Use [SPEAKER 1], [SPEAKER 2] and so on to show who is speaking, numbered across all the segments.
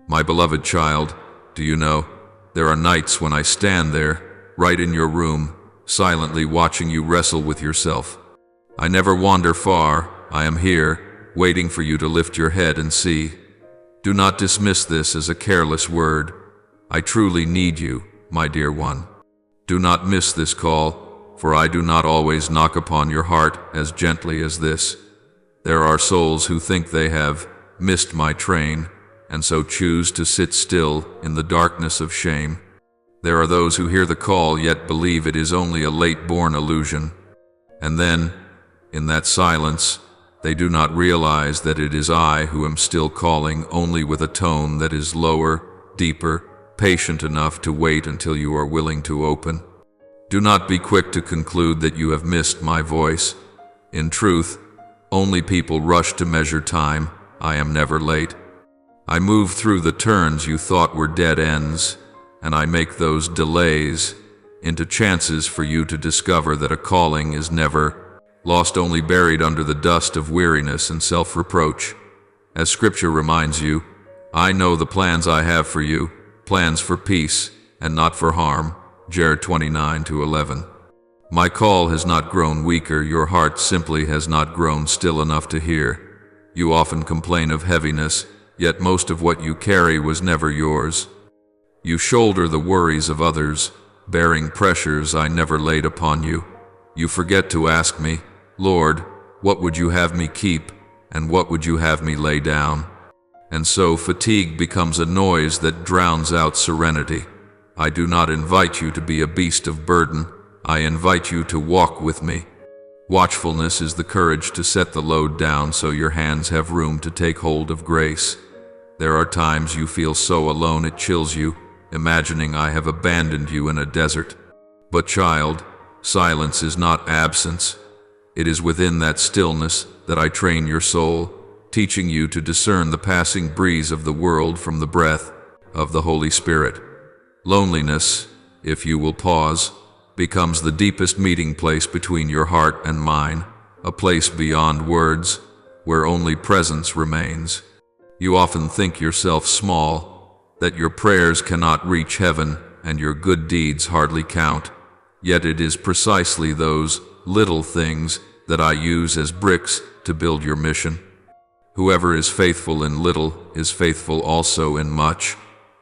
[SPEAKER 1] My beloved child, do you know, there are nights when I stand there, right in your room, silently watching you wrestle with yourself. I never wander far. I am here, waiting for you to lift your head and see. Do not dismiss this as a careless word. I truly need you, my dear one. Do not miss this call, for I do not always knock upon your heart as gently as this. There are souls who think they have missed my train, and so choose to sit still in the darkness of shame. There are those who hear the call yet believe it is only a late-born illusion. And then, in that silence, they do not realize that it is I who am still calling, only with a tone that is lower, deeper, patient enough to wait until you are willing to open. Do not be quick to conclude that you have missed my voice. In truth, only people rush to measure time. I am never late. I move through the turns you thought were dead ends, and I make those delays into chances for you to discover that a calling is never lost, only buried under the dust of weariness and self-reproach. As Scripture reminds you, I know the plans I have for you, plans for peace and not for harm. Jer 29-11. My call has not grown weaker, your heart simply has not grown still enough to hear. You often complain of heaviness, yet most of what you carry was never yours. You shoulder the worries of others, bearing pressures I never laid upon you. You forget to ask me, Lord, what would you have me keep, and what would you have me lay down? And so fatigue becomes a noise that drowns out serenity. I do not invite you to be a beast of burden. I invite you to walk with me. Watchfulness is the courage to set the load down so your hands have room to take hold of grace. There are times you feel so alone it chills you, imagining I have abandoned you in a desert. But child, silence is not absence. It is within that stillness that I train your soul, teaching you to discern the passing breeze of the world from the breath of the Holy Spirit. Loneliness, if you will pause, becomes the deepest meeting place between your heart and mine, a place beyond words, where only presence remains. You often think yourself small, that your prayers cannot reach heaven and your good deeds hardly count. Yet it is precisely those little things that I use as bricks to build your mission. Whoever is faithful in little is faithful also in much.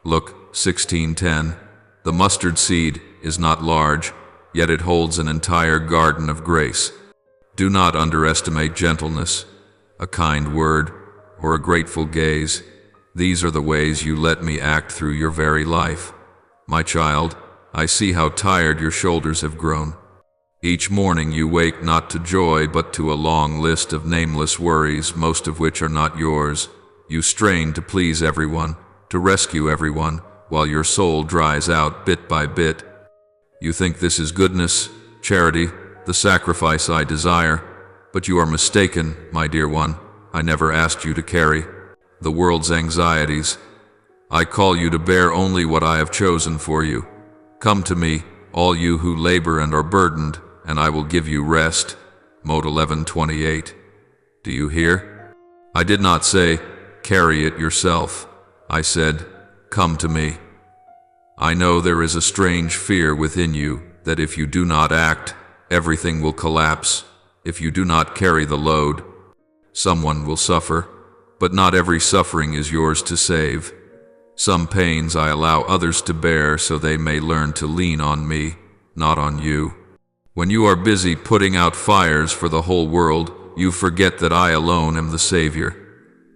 [SPEAKER 1] Look, 16:10. The mustard seed is not large, yet it holds an entire garden of grace. Do not underestimate gentleness, a kind word, or a grateful gaze. These are the ways you let me act through your very life. My child, I see how tired your shoulders have grown. Each morning you wake not to joy but to a long list of nameless worries, most of which are not yours. You strain to please everyone, to rescue everyone, while your soul dries out bit by bit. You think this is goodness, charity, the sacrifice I desire, but you are mistaken, my dear one. I never asked you to carry the world's anxieties. I call you to bear only what I have chosen for you. Come to me, all you who labor and are burdened, and I will give you rest. Mode 11:28. Do you hear? I did not say, carry it yourself. I said, come to me. I know there is a strange fear within you that if you do not act, everything will collapse. If you do not carry the load, someone will suffer, but not every suffering is yours to save. Some pains I allow others to bear so they may learn to lean on me, not on you. When you are busy putting out fires for the whole world, you forget that I alone am the Savior.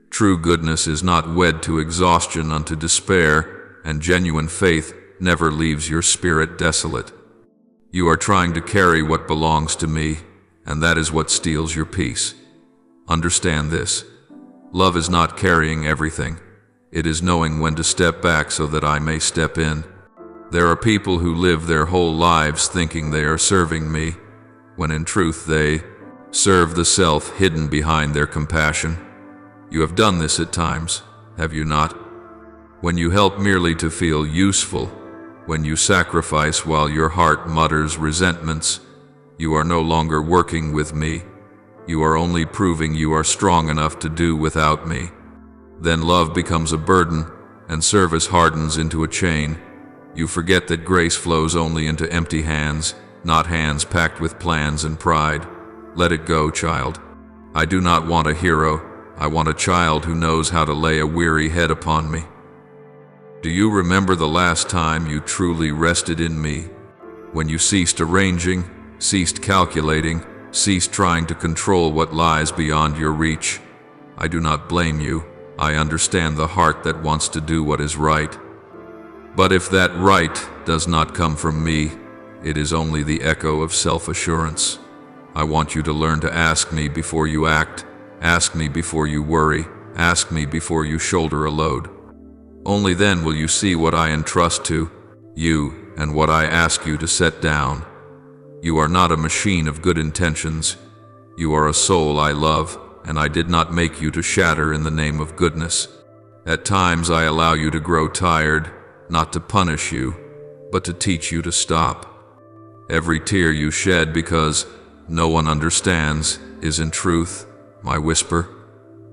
[SPEAKER 1] True goodness is not wed to exhaustion unto despair, and genuine faith never leaves your spirit desolate. You are trying to carry what belongs to me, and that is what steals your peace. Understand this. Love is not carrying everything. It is knowing when to step back so that I may step in. There are people who live their whole lives thinking they are serving me, when in truth they serve the self hidden behind their compassion. You have done this at times, have you not? When you help merely to feel useful, when you sacrifice while your heart mutters resentments, you are no longer working with me. You are only proving you are strong enough to do without me. Then love becomes a burden, and service hardens into a chain. You forget that grace flows only into empty hands, not hands packed with plans and pride. Let it go, child. I do not want a hero. I want a child who knows how to lay a weary head upon me. Do you remember the last time you truly rested in me? When you ceased arranging, ceased calculating, ceased trying to control what lies beyond your reach. I do not blame you. I understand the heart that wants to do what is right. But if that right does not come from me, it is only the echo of self-assurance. I want you to learn to ask me before you act, ask me before you worry, ask me before you shoulder a load. Only then will you see what I entrust to you and what I ask you to set down. You are not a machine of good intentions. You are a soul I love, and I did not make you to shatter in the name of goodness. At times I allow you to grow tired, not to punish you, but to teach you to stop. Every tear you shed because no one understands is in truth my whisper.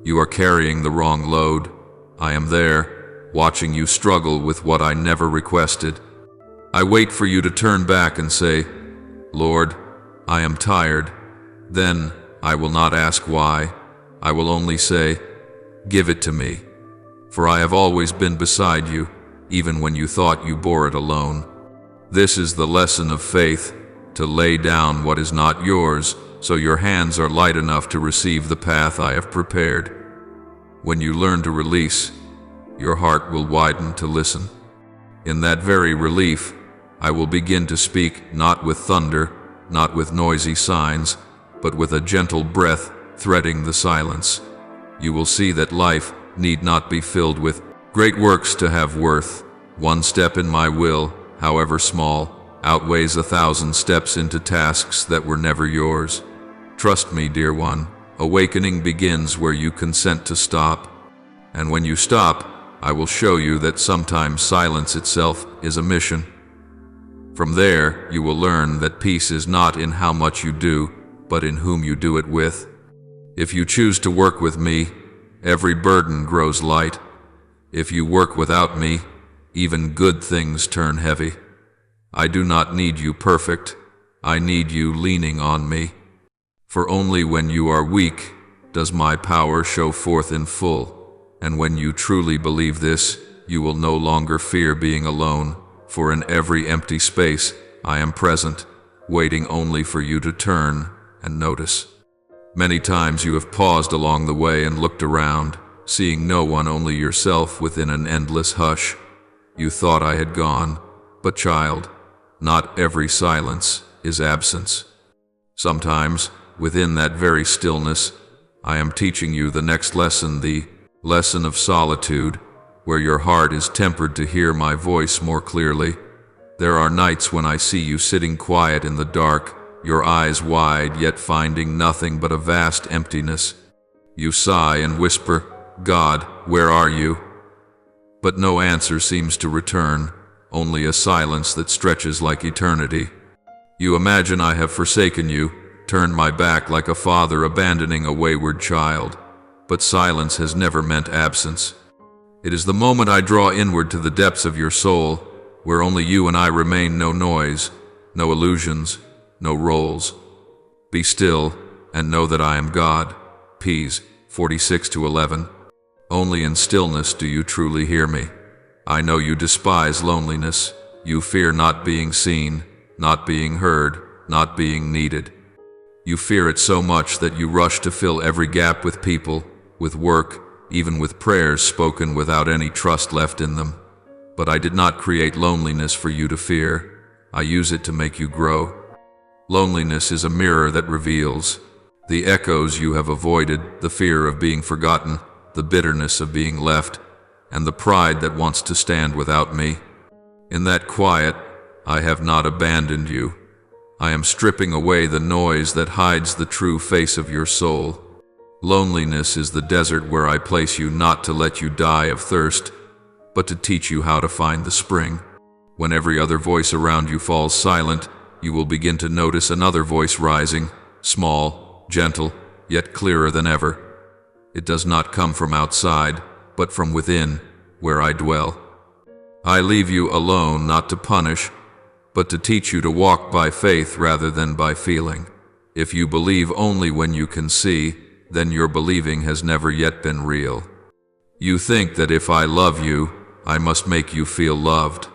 [SPEAKER 1] You are carrying the wrong load. I am there, watching you struggle with what I never requested. I wait for you to turn back and say, Lord, I am tired. Then I will not ask why. I will only say, give it to me. For I have always been beside you, even when you thought you bore it alone. This is the lesson of faith, to lay down what is not yours, so your hands are light enough to receive the path I have prepared. When you learn to release, your heart will widen to listen. In that very relief, I will begin to speak not with thunder, not with noisy signs, but with a gentle breath threading the silence. You will see that life need not be filled with great works to have worth. One step in my will, however small, outweighs 1,000 steps into tasks that were never yours. Trust me, dear one, awakening begins where you consent to stop. And when you stop, I will show you that sometimes silence itself is a mission. From there, you will learn that peace is not in how much you do, but in whom you do it with. If you choose to work with me, every burden grows light. If you work without me, even good things turn heavy. I do not need you perfect. I need you leaning on me. For only when you are weak does my power show forth in full. And when you truly believe this, you will no longer fear being alone, for in every empty space I am present, waiting only for you to turn and notice. Many times you have paused along the way and looked around, seeing no one, only yourself within an endless hush. You thought I had gone, but child, not every silence is absence. Sometimes, within that very stillness, I am teaching you the next lesson, the lesson of solitude, where your heart is tempered to hear my voice more clearly. There are nights when I see you sitting quiet in the dark, your eyes wide, yet finding nothing but a vast emptiness. You sigh and whisper, God, where are you? But no answer seems to return, only a silence that stretches like eternity. You imagine I have forsaken you, turned my back like a father abandoning a wayward child. But silence has never meant absence. It is the moment I draw inward to the depths of your soul, where only you and I remain, no noise, no illusions, no roles. Be still and know that I am God. Ps. 46-11. Only in stillness do you truly hear me. I know you despise loneliness. You fear not being seen, not being heard, not being needed. You fear it so much that you rush to fill every gap with people, with work, even with prayers spoken without any trust left in them. But I did not create loneliness for you to fear. I use it to make you grow. Loneliness is a mirror that reveals the echoes you have avoided, the fear of being forgotten, the bitterness of being left, and the pride that wants to stand without me. In that quiet, I have not abandoned you. I am stripping away the noise that hides the true face of your soul. Loneliness is the desert where I place you, not to let you die of thirst, but to teach you how to find the spring. When every other voice around you falls silent, you will begin to notice another voice rising, small, gentle, yet clearer than ever. It does not come from outside, but from within, where I dwell. I leave you alone not to punish, but to teach you to walk by faith rather than by feeling. If you believe only when you can see, then your believing has never yet been real. You think that if I love you, I must make you feel loved.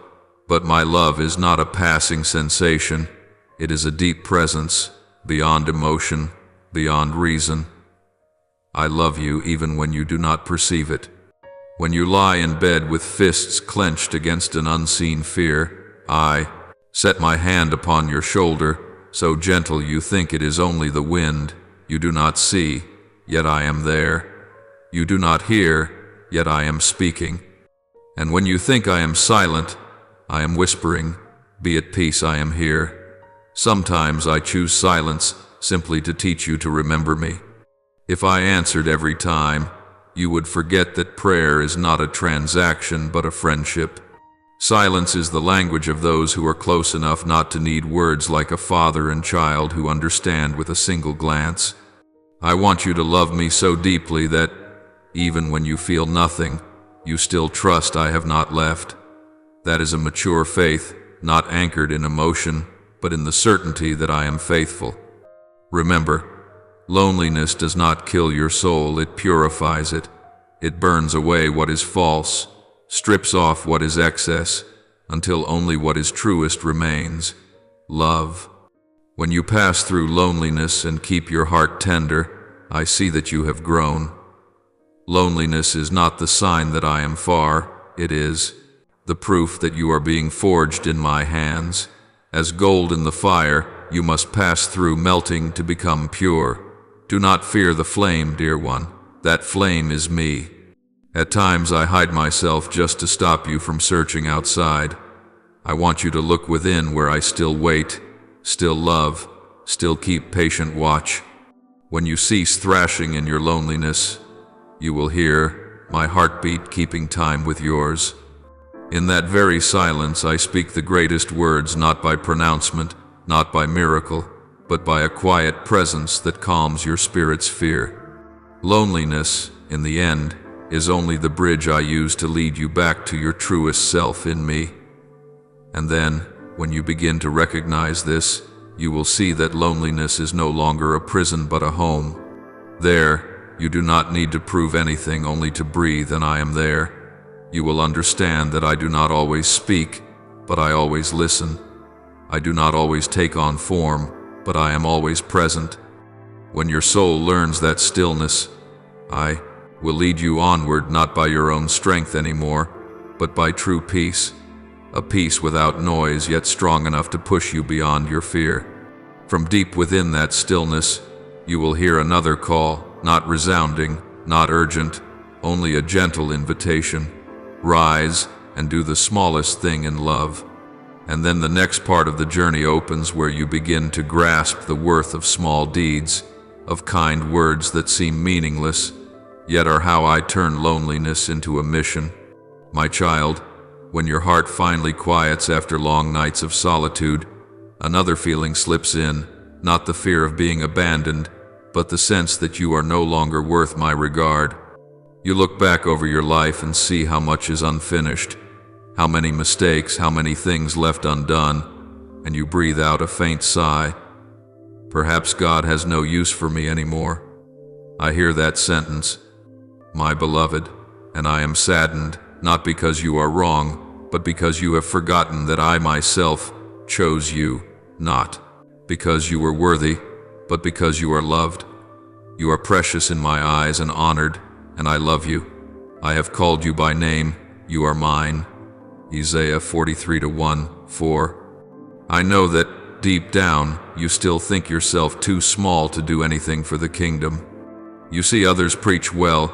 [SPEAKER 1] But my love is not a passing sensation. It is a deep presence, beyond emotion, beyond reason. I love you even when you do not perceive it. When you lie in bed with fists clenched against an unseen fear, I set my hand upon your shoulder, so gentle you think it is only the wind. You do not see, yet I am there. You do not hear, yet I am speaking. And when you think I am silent, I am whispering, "Be at peace, I am here." Sometimes I choose silence simply to teach you to remember me. If I answered every time, you would forget that prayer is not a transaction but a friendship. Silence is the language of those who are close enough not to need words, like a father and child who understand with a single glance. I want you to love me so deeply that, even when you feel nothing, you still trust I have not left. That is a mature faith, not anchored in emotion, but in the certainty that I am faithful. Remember, loneliness does not kill your soul, it purifies it. It burns away what is false, strips off what is excess, until only what is truest remains: love. When you pass through loneliness and keep your heart tender, I see that you have grown. Loneliness is not the sign that I am far, it is the proof that you are being forged in my hands. As gold in the fire, you must pass through melting to become pure. Do not fear the flame, dear one. That flame is me. At times I hide myself just to stop you from searching outside. I want you to look within where I still wait, still love, still keep patient watch. When you cease thrashing in your loneliness, you will hear my heartbeat keeping time with yours. In that very silence I speak the greatest words, not by pronouncement, not by miracle, but by a quiet presence that calms your spirit's fear. Loneliness, in the end, is only the bridge I use to lead you back to your truest self in me. And then, when you begin to recognize this, you will see that loneliness is no longer a prison but a home. There, you do not need to prove anything, only to breathe, and I am there. You will understand that I do not always speak, but I always listen. I do not always take on form, but I am always present. When your soul learns that stillness, I will lead you onward, not by your own strength anymore, but by true peace. A peace without noise, yet strong enough to push you beyond your fear. From deep within that stillness, you will hear another call, not resounding, not urgent, only a gentle invitation. Rise and do the smallest thing in love. And then the next part of the journey opens, where you begin to grasp the worth of small deeds, of kind words that seem meaningless, yet are how I turn loneliness into a mission. My child, when your heart finally quiets after long nights of solitude, another feeling slips in, not the fear of being abandoned, but the sense that you are no longer worth my regard. You look back over your life and see how much is unfinished, how many mistakes, how many things left undone, and you breathe out a faint sigh. Perhaps God has no use for me anymore. I hear that sentence, my beloved, and I am saddened, not because you are wrong, but because you have forgotten that I myself chose you, not because you were worthy, but because you are loved. You are precious in my eyes and honored, and I love you. I have called you by name, you are mine. Isaiah 43:1-4. I know that, deep down, you still think yourself too small to do anything for the kingdom. You see others preach well,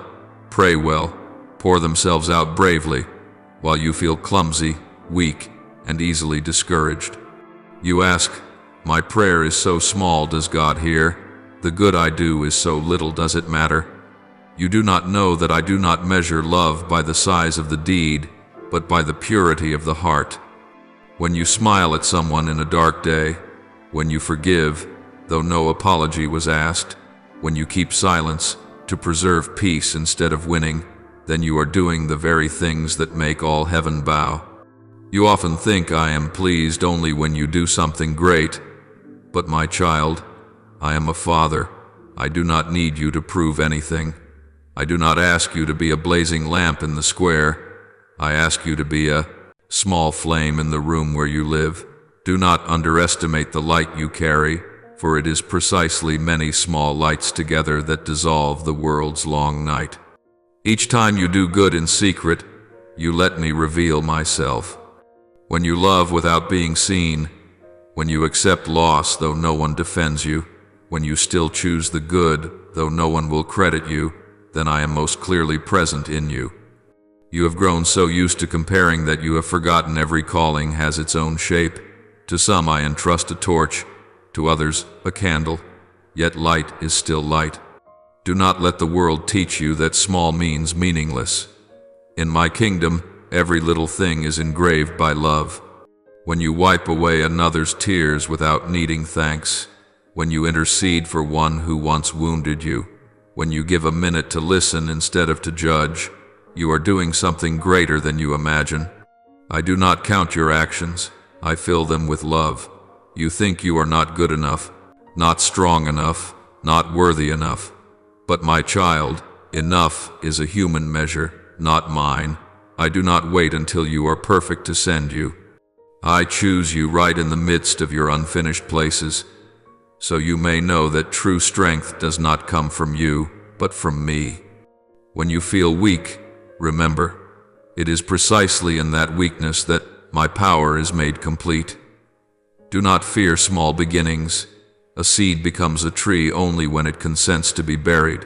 [SPEAKER 1] pray well, pour themselves out bravely, while you feel clumsy, weak, and easily discouraged. You ask, my prayer is so small, does God hear? The good I do is so little, does it matter? You do not know that I do not measure love by the size of the deed, but by the purity of the heart. When you smile at someone in a dark day, when you forgive, though no apology was asked, when you keep silence to preserve peace instead of winning, then you are doing the very things that make all heaven bow. You often think I am pleased only when you do something great, but my child, I am a father. I do not need you to prove anything. I do not ask you to be a blazing lamp in the square. I ask you to be a small flame in the room where you live. Do not underestimate the light you carry, for it is precisely many small lights together that dissolve the world's long night. Each time you do good in secret, you let me reveal myself. When you love without being seen, when you accept loss though no one defends you, when you still choose the good though no one will credit you, then I am most clearly present in you. You have grown so used to comparing that you have forgotten every calling has its own shape. To some I entrust a torch, to others a candle, yet light is still light. Do not let the world teach you that small means meaningless. In my kingdom, every little thing is engraved by love. When you wipe away another's tears without needing thanks, when you intercede for one who once wounded you, when you give a minute to listen instead of to judge, you are doing something greater than you imagine. I do not count your actions. I fill them with love. You think you are not good enough, not strong enough, not worthy enough. But my child, enough is a human measure, not mine. I do not wait until you are perfect to send you. I choose you right in the midst of your unfinished places, so you may know that true strength does not come from you, but from me. When you feel weak, remember, it is precisely in that weakness that my power is made complete. Do not fear small beginnings. A seed becomes a tree only when it consents to be buried.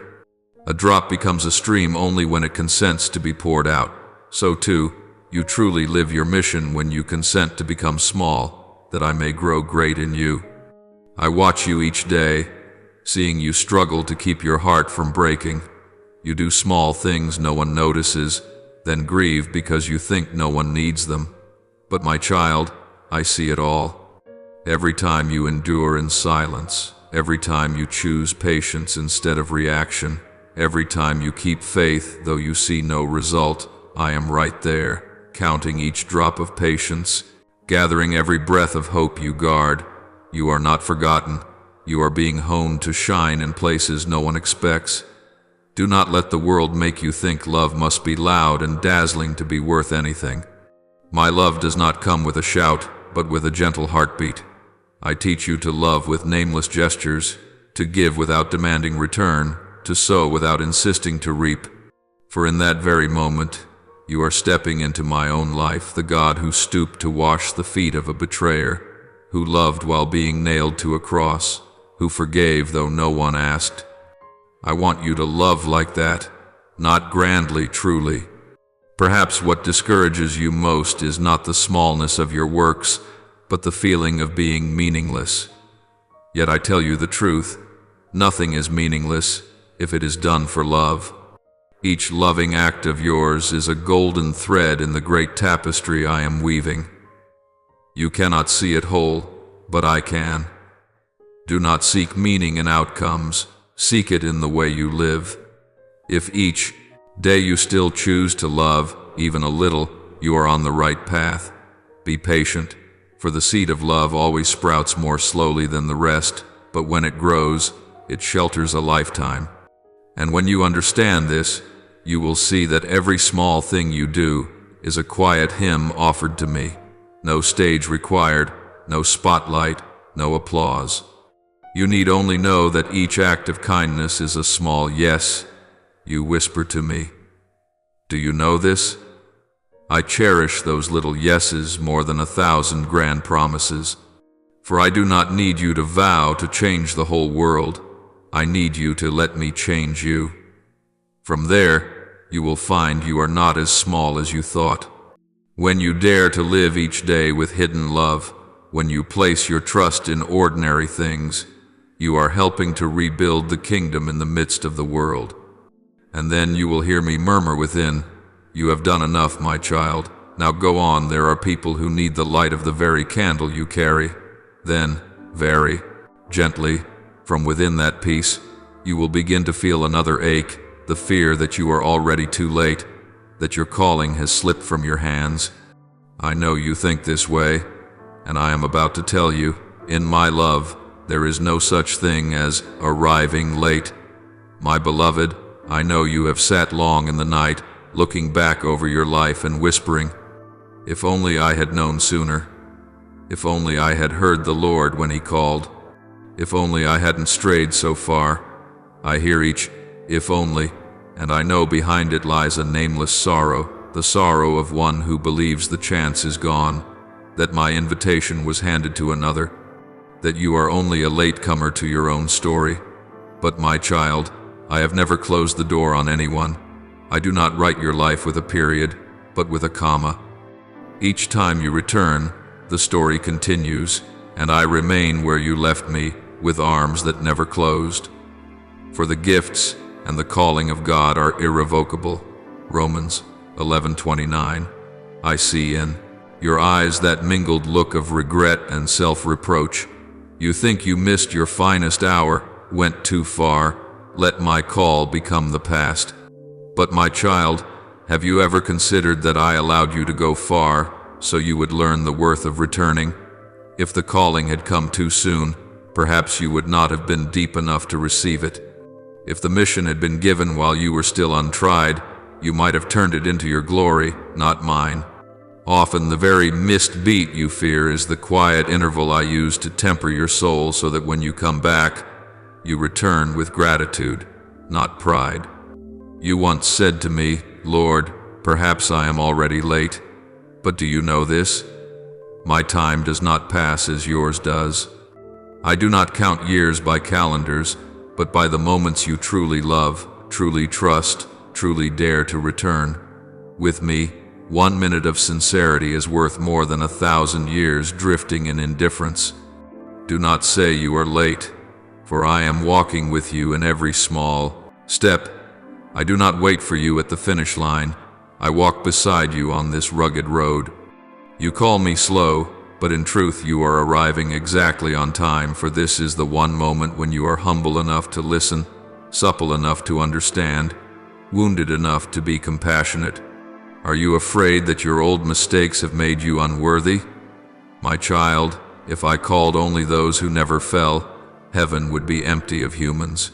[SPEAKER 1] A drop becomes a stream only when it consents to be poured out. So too, you truly live your mission when you consent to become small, that I may grow great in you. I watch you each day, seeing you struggle to keep your heart from breaking. You do small things no one notices, then grieve because you think no one needs them. But my child, I see it all. Every time you endure in silence, every time you choose patience instead of reaction, every time you keep faith though you see no result, I am right there, counting each drop of patience, gathering every breath of hope you guard. You are not forgotten. You are being honed to shine in places no one expects. Do not let the world make you think love must be loud and dazzling to be worth anything. My love does not come with a shout, but with a gentle heartbeat. I teach you to love with nameless gestures, to give without demanding return, to sow without insisting to reap. For in that very moment, you are stepping into my own life, the God who stooped to wash the feet of a betrayer, who loved while being nailed to a cross, who forgave though no one asked. I want you to love like that, not grandly, truly. Perhaps what discourages you most is not the smallness of your works, but the feeling of being meaningless. Yet I tell you the truth, nothing is meaningless if it is done for love. Each loving act of yours is a golden thread in the great tapestry I am weaving. You cannot see it whole, but I can. Do not seek meaning in outcomes, seek it in the way you live. If each day you still choose to love, even a little, you are on the right path. Be patient, for the seed of love always sprouts more slowly than the rest, but when it grows, it shelters a lifetime. And when you understand this, you will see that every small thing you do is a quiet hymn offered to me. No stage required, no spotlight, no applause. You need only know that each act of kindness is a small yes you whisper to me. Do you know this? I cherish those little yeses more than 1,000 grand promises. For I do not need you to vow to change the whole world. I need you to let me change you. From there, you will find you are not as small as you thought. When you dare to live each day with hidden love, when you place your trust in ordinary things, you are helping to rebuild the kingdom in the midst of the world. And then you will hear me murmur within, "You have done enough, my child. Now go on, there are people who need the light of the very candle you carry." Then, very gently, from within that peace, you will begin to feel another ache, the fear that you are already too late, that your calling has slipped from your hands. I know you think this way, and I am about to tell you, in my love, there is no such thing as arriving late. My beloved, I know you have sat long in the night, looking back over your life and whispering, "If only I had known sooner. If only I had heard the Lord when He called. If only I hadn't strayed so far." I hear each "if only," and I know behind it lies a nameless sorrow, the sorrow of one who believes the chance is gone, that my invitation was handed to another, that you are only a latecomer to your own story. But my child, I have never closed the door on anyone. I do not write your life with a period, but with a comma. Each time you return, the story continues, and I remain where you left me, with arms that never closed. For the gifts and the calling of God are irrevocable. Romans 11:29. I see in your eyes that mingled look of regret and self-reproach. You think you missed your finest hour, went too far, let my call become the past. But my child, have you ever considered that I allowed you to go far so you would learn the worth of returning? If the calling had come too soon, perhaps you would not have been deep enough to receive it. If the mission had been given while you were still untried, you might have turned it into your glory, not mine. Often the very missed beat you fear is the quiet interval I use to temper your soul so that when you come back, you return with gratitude, not pride. You once said to me, "Lord, perhaps I am already late." But do you know this? My time does not pass as yours does. I do not count years by calendars, but by the moments you truly love, truly trust, truly dare to return. With me, 1 minute of sincerity is worth more than 1,000 years drifting in indifference. Do not say you are late, for I am walking with you in every small step. I do not wait for you at the finish line. I walk beside you on this rugged road. You call me slow, but in truth you are arriving exactly on time, for this is the one moment when you are humble enough to listen, supple enough to understand, wounded enough to be compassionate. Are you afraid that your old mistakes have made you unworthy? My child, if I called only those who never fell, heaven would be empty of humans.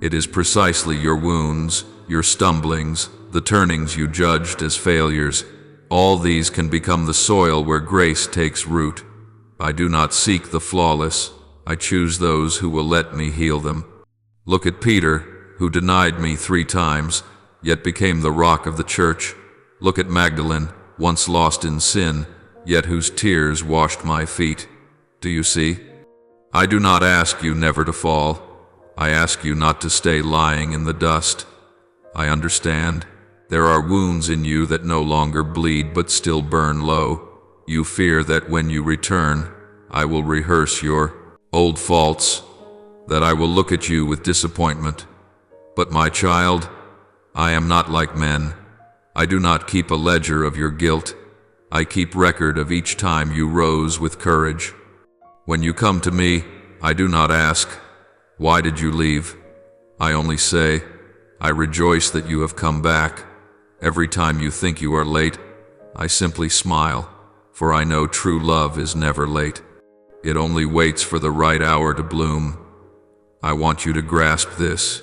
[SPEAKER 1] It is precisely your wounds, your stumblings, the turnings you judged as failures. All these can become the soil where grace takes root. I do not seek the flawless. I choose those who will let me heal them. Look at Peter, who denied me 3 times, yet became the rock of the church. Look at Magdalene, once lost in sin, yet whose tears washed my feet. Do you see? I do not ask you never to fall. I ask you not to stay lying in the dust. I understand. There are wounds in you that no longer bleed but still burn low. You fear that when you return, I will rehearse your old faults, that I will look at you with disappointment. But my child, I am not like men. I do not keep a ledger of your guilt. I keep record of each time you rose with courage. When you come to me, I do not ask, "Why did you leave?" I only say, "I rejoice that you have come back." Every time you think you are late, I simply smile, for I know true love is never late. It only waits for the right hour to bloom. I want you to grasp this.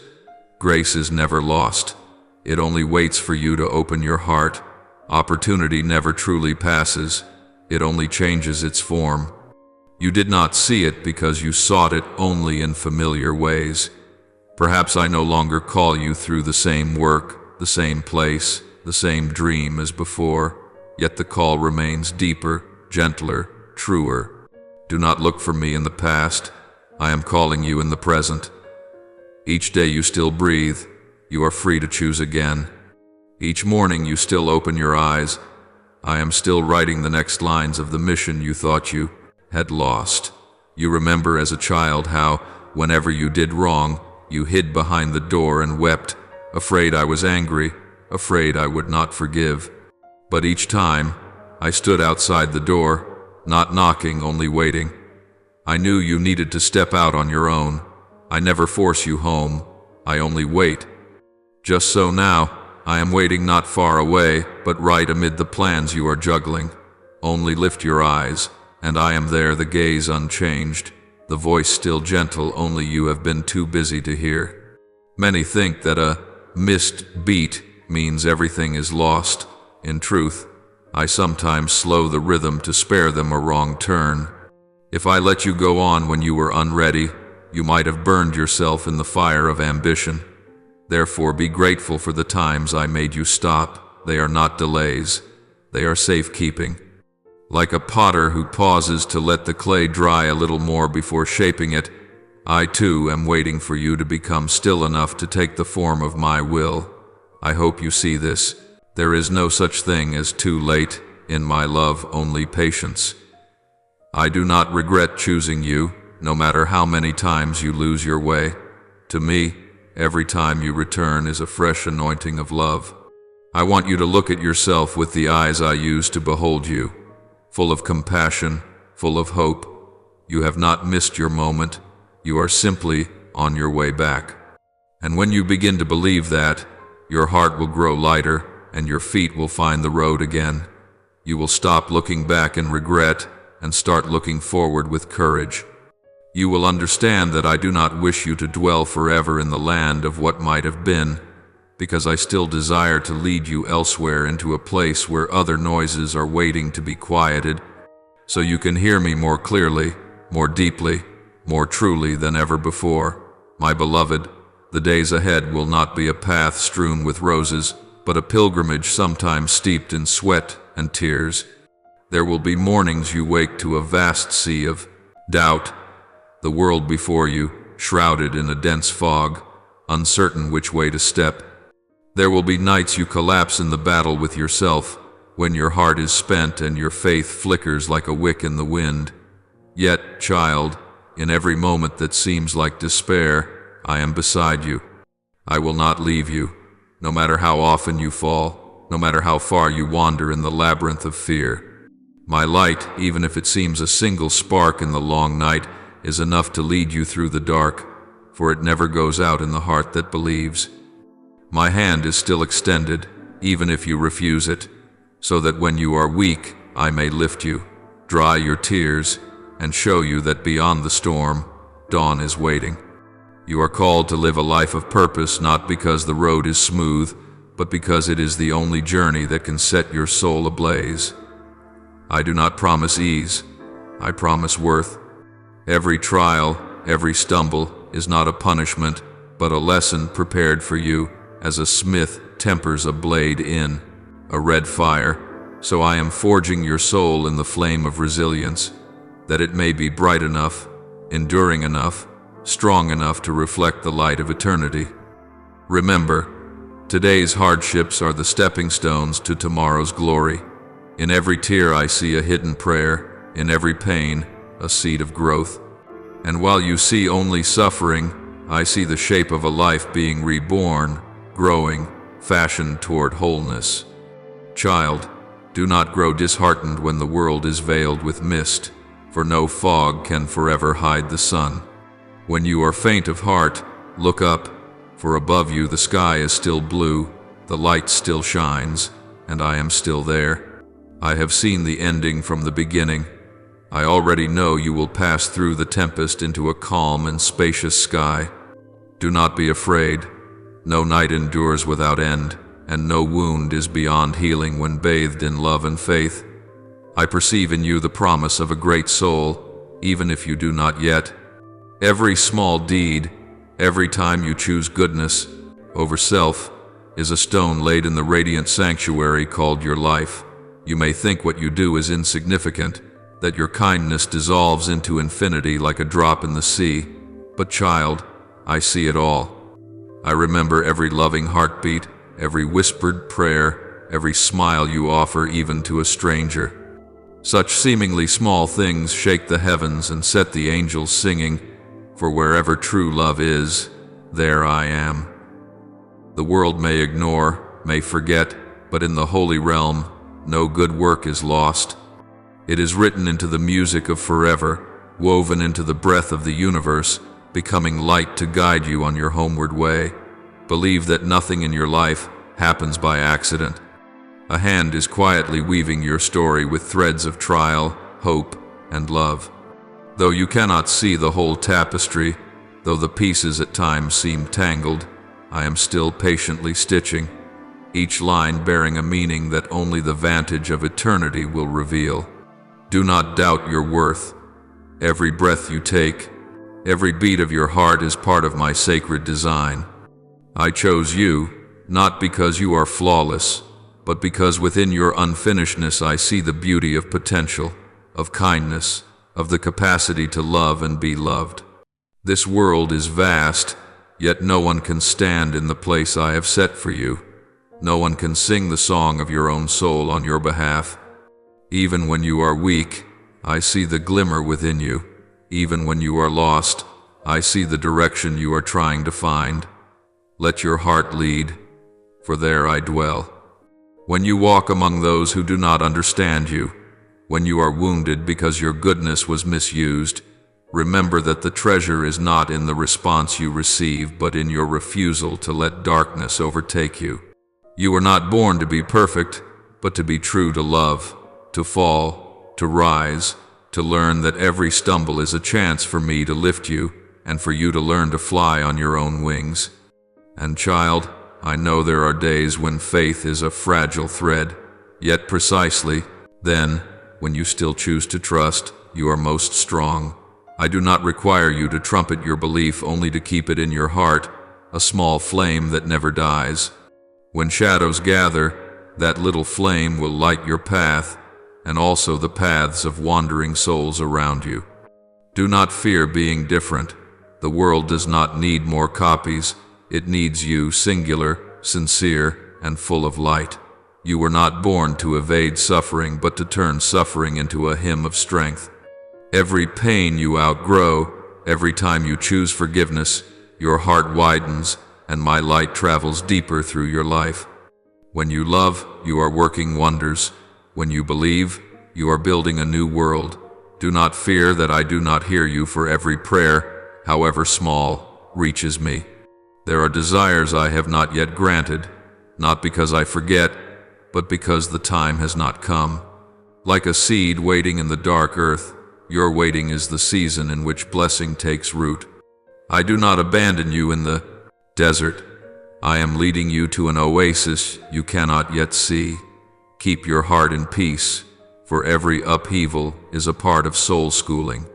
[SPEAKER 1] Grace is never lost. It only waits for you to open your heart. Opportunity never truly passes. It only changes its form. You did not see it because you sought it only in familiar ways. Perhaps I no longer call you through the same work, the same place, the same dream as before, yet the call remains deeper, gentler, truer. Do not look for me in the past. I am calling you in the present. Each day you still breathe, you are free to choose again. Each morning you still open your eyes. I am still writing the next lines of the mission you thought you had lost. You remember as a child how, whenever you did wrong, you hid behind the door and wept, afraid I was angry, afraid I would not forgive. But each time, I stood outside the door, not knocking, only waiting. I knew you needed to step out on your own. I never force you home. I only wait. Just so now, I am waiting not far away, but right amid the plans you are juggling. Only lift your eyes, and I am there, the gaze unchanged, the voice still gentle, only you have been too busy to hear. Many think that a missed beat means everything is lost. In truth, I sometimes slow the rhythm to spare them a wrong turn. If I let you go on when you were unready, you might have burned yourself in the fire of ambition. Therefore be grateful for the times I made you stop. They are not delays, they are safekeeping. Like a potter who pauses to let the clay dry a little more before shaping it, I too am waiting for you to become still enough to take the form of my will. I hope you see this. There is no such thing as too late, in my love, only patience. I do not regret choosing you, no matter how many times you lose your way. To me, every time you return is a fresh anointing of love. I want you to look at yourself with the eyes I use to behold you, full of compassion, full of hope. You have not missed your moment, you are simply on your way back. And when you begin to believe that, your heart will grow lighter and your feet will find the road again. You will stop looking back in regret and start looking forward with courage. You will understand that I do not wish you to dwell forever in the land of what might have been, because I still desire to lead you elsewhere into a place where other noises are waiting to be quieted, so you can hear me more clearly, more deeply, more truly than ever before. My beloved, the days ahead will not be a path strewn with roses, but a pilgrimage sometimes steeped in sweat and tears. There will be mornings you wake to a vast sea of doubt, the world before you, shrouded in a dense fog, uncertain which way to step. There will be nights you collapse in the battle with yourself, when your heart is spent and your faith flickers like a wick in the wind. Yet, child, in every moment that seems like despair, I am beside you. I will not leave you, no matter how often you fall, no matter how far you wander in the labyrinth of fear. My light, even if it seems a single spark in the long night, is enough to lead you through the dark, for it never goes out in the heart that believes. My hand is still extended, even if you refuse it, so that when you are weak, I may lift you, dry your tears, and show you that beyond the storm, dawn is waiting. You are called to live a life of purpose, not because the road is smooth, but because it is the only journey that can set your soul ablaze. I do not promise ease, I promise worth. Every trial, every stumble is not a punishment, but a lesson prepared for you, as a smith tempers a blade in a red fire. So I am forging your soul in the flame of resilience, that it may be bright enough, enduring enough, strong enough to reflect the light of eternity. Remember, today's hardships are the stepping stones to tomorrow's glory. In every tear I see a hidden prayer, in every pain, a seed of growth. And while you see only suffering, I see the shape of a life being reborn, growing, fashioned toward wholeness. Child, do not grow disheartened when the world is veiled with mist, for no fog can forever hide the sun. When you are faint of heart, look up, for above you the sky is still blue, the light still shines, and I am still there. I have seen the ending from the beginning. I already know you will pass through the tempest into a calm and spacious sky. Do not be afraid. No night endures without end, and no wound is beyond healing when bathed in love and faith. I perceive in you the promise of a great soul, even if you do not yet. Every small deed, every time you choose goodness over self, is a stone laid in the radiant sanctuary called your life. You may think what you do is insignificant, that your kindness dissolves into infinity like a drop in the sea. But child, I see it all. I remember every loving heartbeat, every whispered prayer, every smile you offer even to a stranger. Such seemingly small things shake the heavens and set the angels singing, for wherever true love is, there I am. The world may ignore, may forget, but in the holy realm, no good work is lost. It is written into the music of forever, woven into the breath of the universe, becoming light to guide you on your homeward way. Believe that nothing in your life, happens by accident. A hand is quietly weaving your story with threads of trial, hope, and love. Though you cannot see the whole tapestry, though the pieces at times seem tangled, I am still patiently stitching, each line bearing a meaning that only the vantage of eternity will reveal. Do not doubt your worth. Every breath you take, every beat of your heart is part of my sacred design. I chose you, not because you are flawless, but because within your unfinishedness I see the beauty of potential, of kindness, of the capacity to love and be loved. This world is vast, yet no one can stand in the place I have set for you. No one can sing the song of your own soul on your behalf. Even when you are weak, I see the glimmer within you. Even when you are lost, I see the direction you are trying to find. Let your heart lead, for there I dwell. When you walk among those who do not understand you, when you are wounded because your goodness was misused, remember that the treasure is not in the response you receive, but in your refusal to let darkness overtake you. You were not born to be perfect, but to be true to love, to fall, to rise, to learn that every stumble is a chance for me to lift you, and for you to learn to fly on your own wings. And child, I know there are days when faith is a fragile thread, yet precisely then, when you still choose to trust, you are most strong. I do not require you to trumpet your belief only to keep it in your heart, a small flame that never dies. When shadows gather, that little flame will light your path, and also the paths of wandering souls around you. Do not fear being different. The world does not need more copies. It needs you, singular, sincere, and full of light. You were not born to evade suffering, but to turn suffering into a hymn of strength. Every pain you outgrow, every time you choose forgiveness, your heart widens, and my light travels deeper through your life. When you love, you are working wonders. When you believe, you are building a new world. Do not fear that I do not hear you, for every prayer, however small, reaches me. There are desires I have not yet granted, not because I forget, but because the time has not come. Like a seed waiting in the dark earth, your waiting is the season in which blessing takes root. I do not abandon you in the desert. I am leading you to an oasis you cannot yet see. Keep your heart in peace, for every upheaval is a part of soul schooling.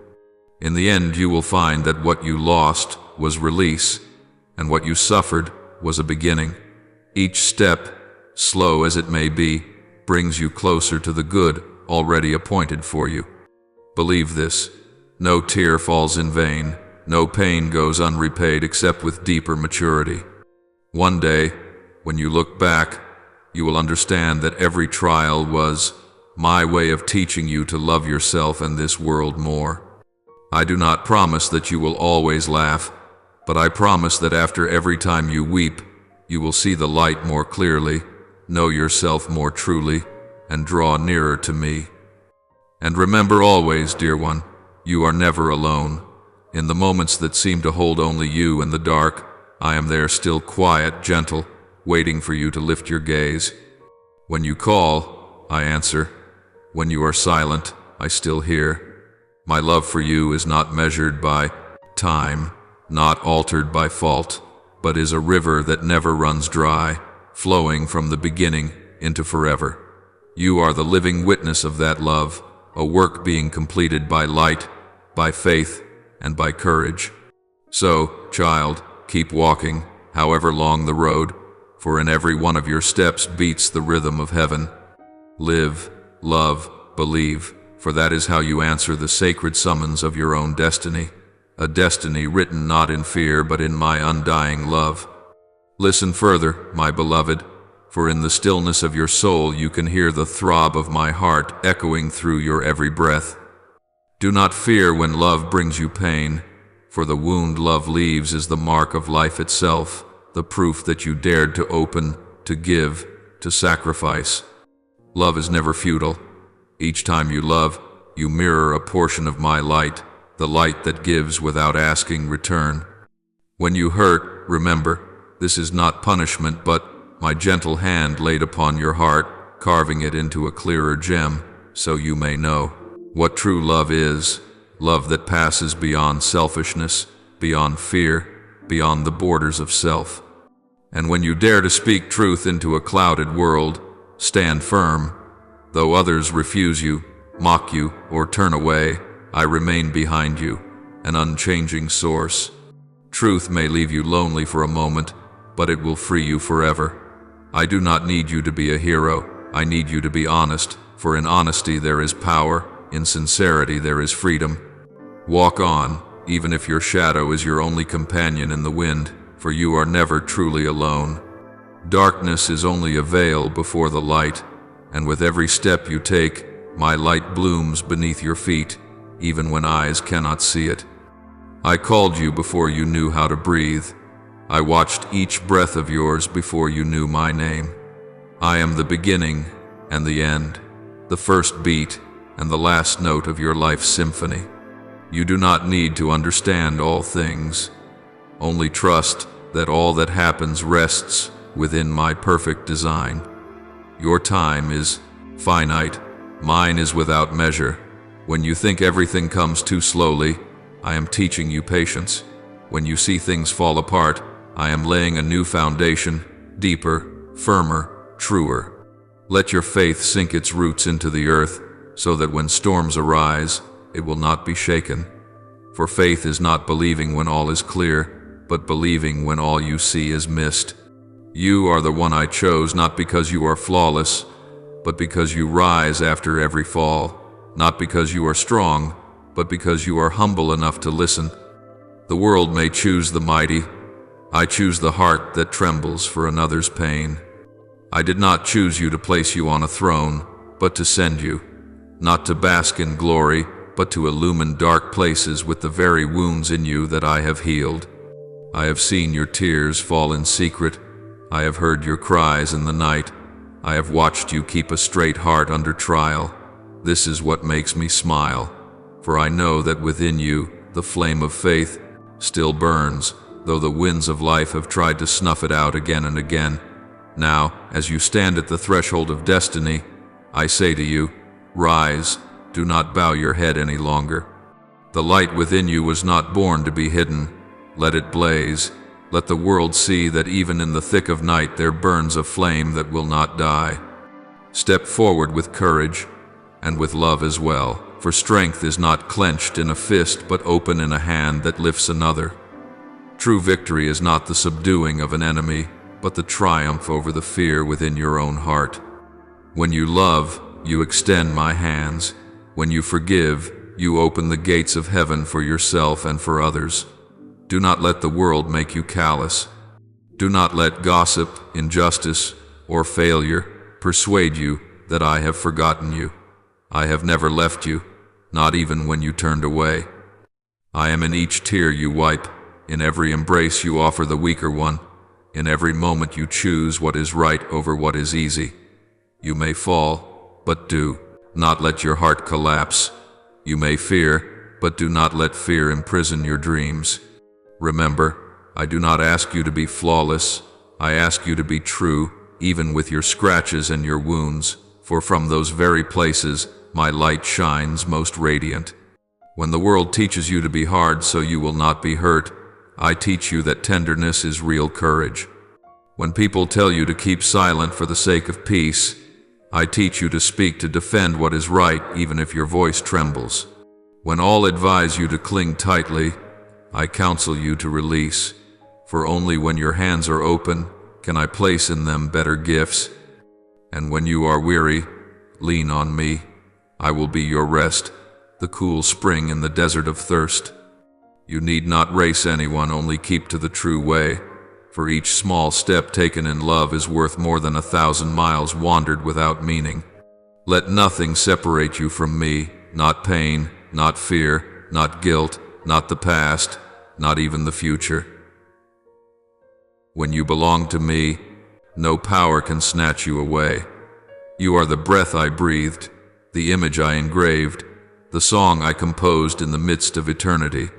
[SPEAKER 1] In the end, you will find that what you lost was release, and what you suffered was a beginning. Each step, slow as it may be, brings you closer to the good already appointed for you. Believe this. No tear falls in vain. No pain goes unrepaid except with deeper maturity. One day, when you look back, you will understand that every trial was my way of teaching you to love yourself and this world more. I do not promise that you will always laugh, but I promise that after every time you weep, you will see the light more clearly, know yourself more truly, and draw nearer to me. And remember always, dear one, you are never alone. In the moments that seem to hold only you and the dark, I am there, still quiet, gentle, waiting for you to lift your gaze. When you call, I answer. When you are silent, I still hear. My love for you is not measured by time, not altered by fault, but is a river that never runs dry, flowing from the beginning into forever. You are the living witness of that love, a work being completed by light, by faith, and by courage. So, child, keep walking, however long the road, for in every one of your steps beats the rhythm of heaven. Live, love, believe, for that is how you answer the sacred summons of your own destiny, a destiny written not in fear but in my undying love. Listen further, my beloved, for in the stillness of your soul you can hear the throb of my heart echoing through your every breath. Do not fear when love brings you pain, for the wound love leaves is the mark of life itself, the proof that you dared to open, to give, to sacrifice. Love is never futile. Each time you love, you mirror a portion of my light, the light that gives without asking return. When you hurt, remember, this is not punishment but my gentle hand laid upon your heart, carving it into a clearer gem, so you may know what true love is, love that passes beyond selfishness, beyond fear, beyond the borders of self. And when you dare to speak truth into a clouded world, stand firm. Though others refuse you, mock you, or turn away, I remain behind you, an unchanging source. Truth may leave you lonely for a moment, but it will free you forever. I do not need you to be a hero. I need you to be honest, for in honesty there is power, in sincerity there is freedom. Walk on, even if your shadow is your only companion in the wind, for you are never truly alone. Darkness is only a veil before the light, and with every step you take, my light blooms beneath your feet, even when eyes cannot see it. I called you before you knew how to breathe. I watched each breath of yours before you knew my name. I am the beginning and the end, the first beat and the last note of your life's symphony. You do not need to understand all things. Only trust that all that happens rests within my perfect design. Your time is finite, mine is without measure. When you think everything comes too slowly, I am teaching you patience. When you see things fall apart, I am laying a new foundation, deeper, firmer, truer. Let your faith sink its roots into the earth, so that when storms arise, it will not be shaken. For faith is not believing when all is clear, but believing when all you see is mist. You are the one I chose, not because you are flawless, but because you rise after every fall, not because you are strong, but because you are humble enough to listen. The world may choose the mighty. I choose the heart that trembles for another's pain. I did not choose you to place you on a throne, but to send you, not to bask in glory, but to illumine dark places with the very wounds in you that I have healed. I have seen your tears fall in secret. I have heard your cries in the night. I have watched you keep a straight heart under trial. This is what makes me smile, for I know that within you the flame of faith still burns, though the winds of life have tried to snuff it out again and again. Now, as you stand at the threshold of destiny, I say to you, rise, do not bow your head any longer. The light within you was not born to be hidden. Let it blaze. Let the world see that even in the thick of night there burns a flame that will not die. Step forward with courage, and with love as well, for strength is not clenched in a fist but open in a hand that lifts another. True victory is not the subduing of an enemy, but the triumph over the fear within your own heart. When you love, you extend my hands. When you forgive, you open the gates of heaven for yourself and for others. Do not let the world make you callous. Do not let gossip, injustice, or failure persuade you that I have forgotten you. I have never left you, not even when you turned away. I am in each tear you wipe, in every embrace you offer the weaker one, in every moment you choose what is right over what is easy. You may fall, but do not let your heart collapse. You may fear, but do not let fear imprison your dreams. Remember, I do not ask you to be flawless. I ask you to be true, even with your scratches and your wounds, for from those very places my light shines most radiant. When the world teaches you to be hard so you will not be hurt, I teach you that tenderness is real courage. When people tell you to keep silent for the sake of peace, I teach you to speak to defend what is right even if your voice trembles. When all advise you to cling tightly, I counsel you to release, for only when your hands are open can I place in them better gifts. And when you are weary, lean on me. I will be your rest, the cool spring in the desert of thirst. You need not race anyone, only keep to the true way, for each small step taken in love is worth more than 1,000 miles wandered without meaning. Let nothing separate you from me, not pain, not fear, not guilt, not the past, not even the future. When you belong to me, no power can snatch you away. You are the breath I breathed, the image I engraved, the song I composed in the midst of eternity.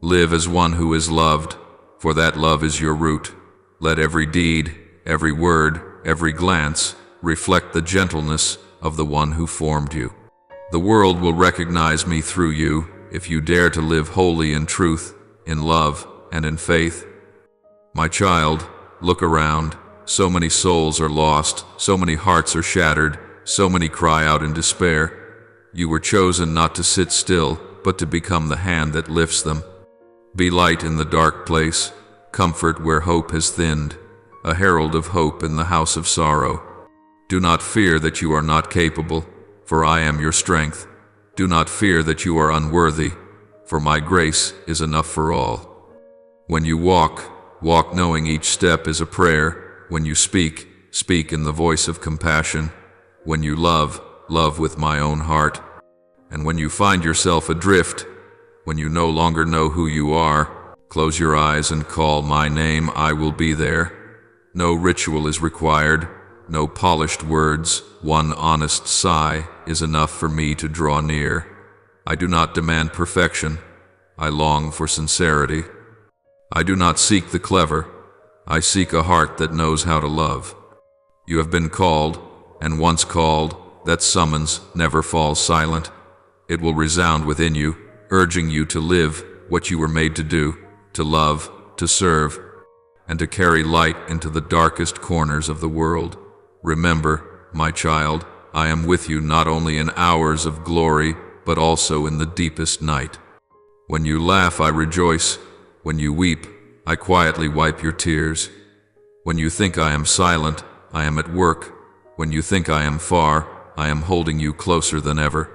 [SPEAKER 1] Live as one who is loved, for that love is your root. Let every deed, every word, every glance reflect the gentleness of the one who formed you. The world will recognize me through you if you dare to live wholly in truth, in love, and in faith. My child, look around. So many souls are lost, so many hearts are shattered, so many cry out in despair. You were chosen not to sit still, but to become the hand that lifts them. Be light in the dark place, comfort where hope has thinned, a herald of hope in the house of sorrow. Do not fear that you are not capable, for I am your strength. Do not fear that you are unworthy, for my grace is enough for all. When you walk, walk knowing each step is a prayer. When you speak, speak in the voice of compassion. When you love, love with my own heart. And when you find yourself adrift, when you no longer know who you are, close your eyes and call my name, I will be there. No ritual is required, no polished words, one honest sigh is enough for me to draw near. I do not demand perfection, I long for sincerity. I do not seek the clever, I seek a heart that knows how to love. You have been called, and once called, that summons never falls silent. It will resound within you, urging you to live what you were made to do, to love, to serve, and to carry light into the darkest corners of the world. Remember, my child, I am with you not only in hours of glory, but also in the deepest night. When you laugh, I rejoice. When you weep, I quietly wipe your tears. When you think I am silent, I am at work. When you think I am far, I am holding you closer than ever.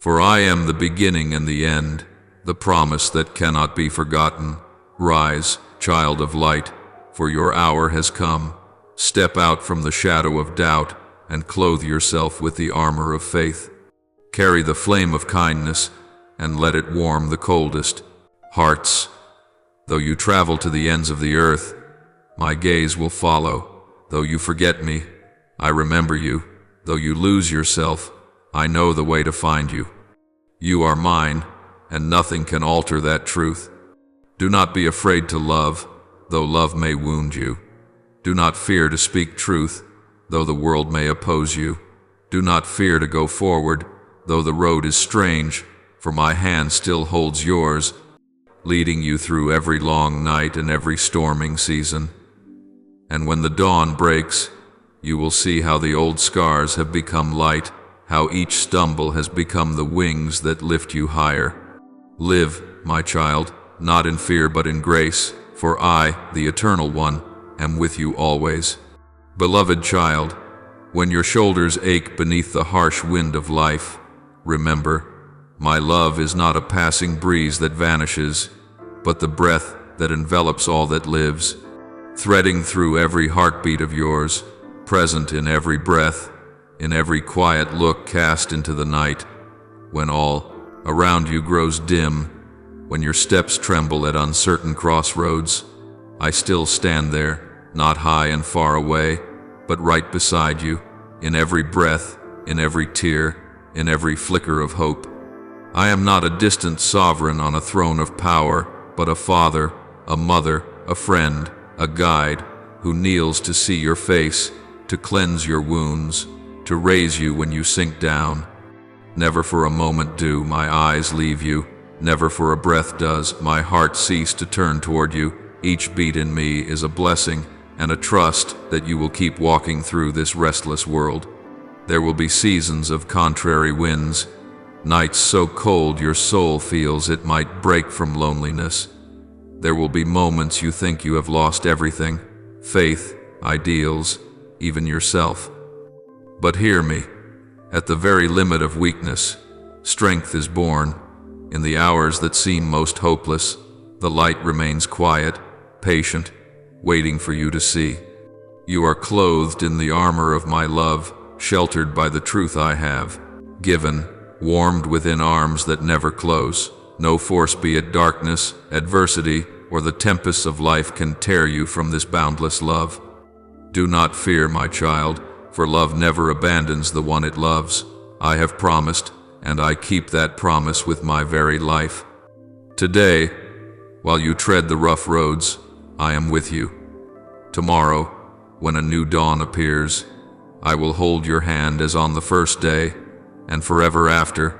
[SPEAKER 1] For I am the beginning and the end, the promise that cannot be forgotten. Rise, child of light, for your hour has come. Step out from the shadow of doubt and clothe yourself with the armor of faith. Carry the flame of kindness and let it warm the coldest hearts. Though you travel to the ends of the earth, my gaze will follow. Though you forget me, I remember you. Though you lose yourself, I know the way to find you. You are mine, and nothing can alter that truth. Do not be afraid to love, though love may wound you. Do not fear to speak truth, though the world may oppose you. Do not fear to go forward, though the road is strange, for my hand still holds yours, leading you through every long night and every storming season. And when the dawn breaks, you will see how the old scars have become light, how each stumble has become the wings that lift you higher. Live, my child, not in fear but in grace, for I, the Eternal One, am with you always. Beloved child, when your shoulders ache beneath the harsh wind of life, remember, my love is not a passing breeze that vanishes, but the breath that envelops all that lives, threading through every heartbeat of yours, present in every breath, in every quiet look cast into the night. When all around you grows dim, when your steps tremble at uncertain crossroads, I still stand there, not high and far away, but right beside you, in every breath, in every tear, in every flicker of hope. I am not a distant sovereign on a throne of power, but a father, a mother, a friend, a guide, who kneels to see your face, to cleanse your wounds, to raise you when you sink down. Never for a moment do my eyes leave you, never for a breath does my heart cease to turn toward you. Each beat in me is a blessing and a trust that you will keep walking through this restless world. There will be seasons of contrary winds, nights so cold your soul feels it might break from loneliness. There will be moments you think you have lost everything, faith, ideals, even yourself. But hear me, at the very limit of weakness, strength is born. In the hours that seem most hopeless, the light remains quiet, patient, waiting for you to see. You are clothed in the armor of my love, sheltered by the truth I have given, warmed within arms that never close. No force, be it darkness, adversity, or the tempests of life, can tear you from this boundless love. Do not fear, my child, for love never abandons the one it loves. I have promised, and I keep that promise with my very life. Today, while you tread the rough roads, I am with you. Tomorrow, when a new dawn appears. I will hold your hand as on the first day, and forever after,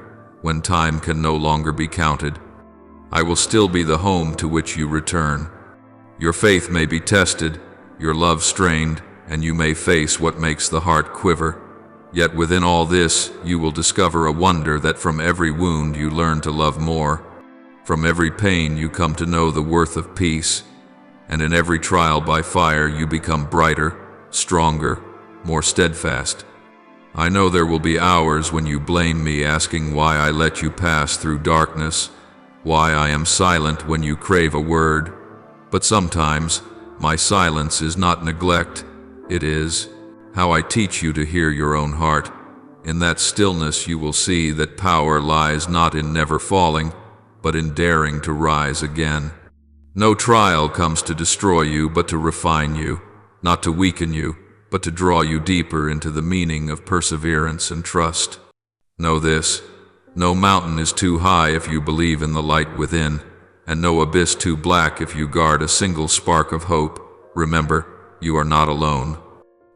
[SPEAKER 1] when time can no longer be counted. I will still be the home to which you return. Your faith may be tested, your love strained, and you may face what makes the heart quiver. Yet within all this, you will discover a wonder that from every wound you learn to love more. From every pain you come to know the worth of peace, and in every trial by fire you become brighter, stronger, more steadfast. I know there will be hours when you blame me, asking why I let you pass through darkness, why I am silent when you crave a word. But sometimes, my silence is not neglect, it is how I teach you to hear your own heart. In that stillness you will see that power lies not in never falling, but in daring to rise again. No trial comes to destroy you, but to refine you, not to weaken you, but to draw you deeper into the meaning of perseverance and trust. Know this: no mountain is too high if you believe in the light within, and no abyss too black if you guard a single spark of hope. Remember, you are not alone.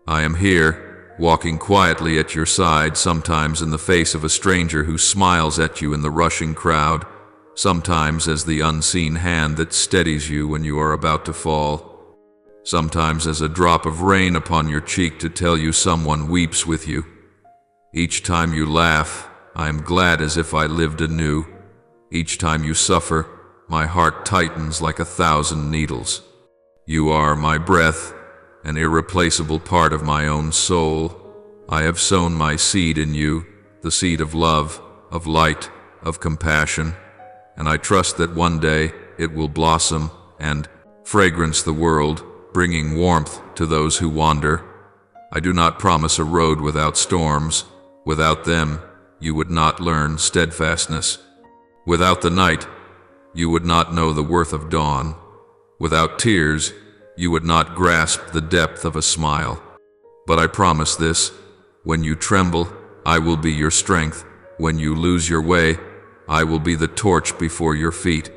[SPEAKER 1] I am here, walking quietly at your side, sometimes in the face of a stranger who smiles at you in the rushing crowd, sometimes as the unseen hand that steadies you when you are about to fall, sometimes as a drop of rain upon your cheek to tell you someone weeps with you. Each time you laugh, I am glad as if I lived anew. Each time you suffer, my heart tightens like 1,000 needles. You are my breath, an irreplaceable part of my own soul. I have sown my seed in you, the seed of love, of light, of compassion, and I trust that one day it will blossom and fragrance the world, bringing warmth to those who wander. I do not promise a road without storms. Without them, you would not learn steadfastness. Without the night, you would not know the worth of dawn. Without tears, you would not grasp the depth of a smile. But I promise this: when you tremble, I will be your strength. When you lose your way, I will be the torch before your feet.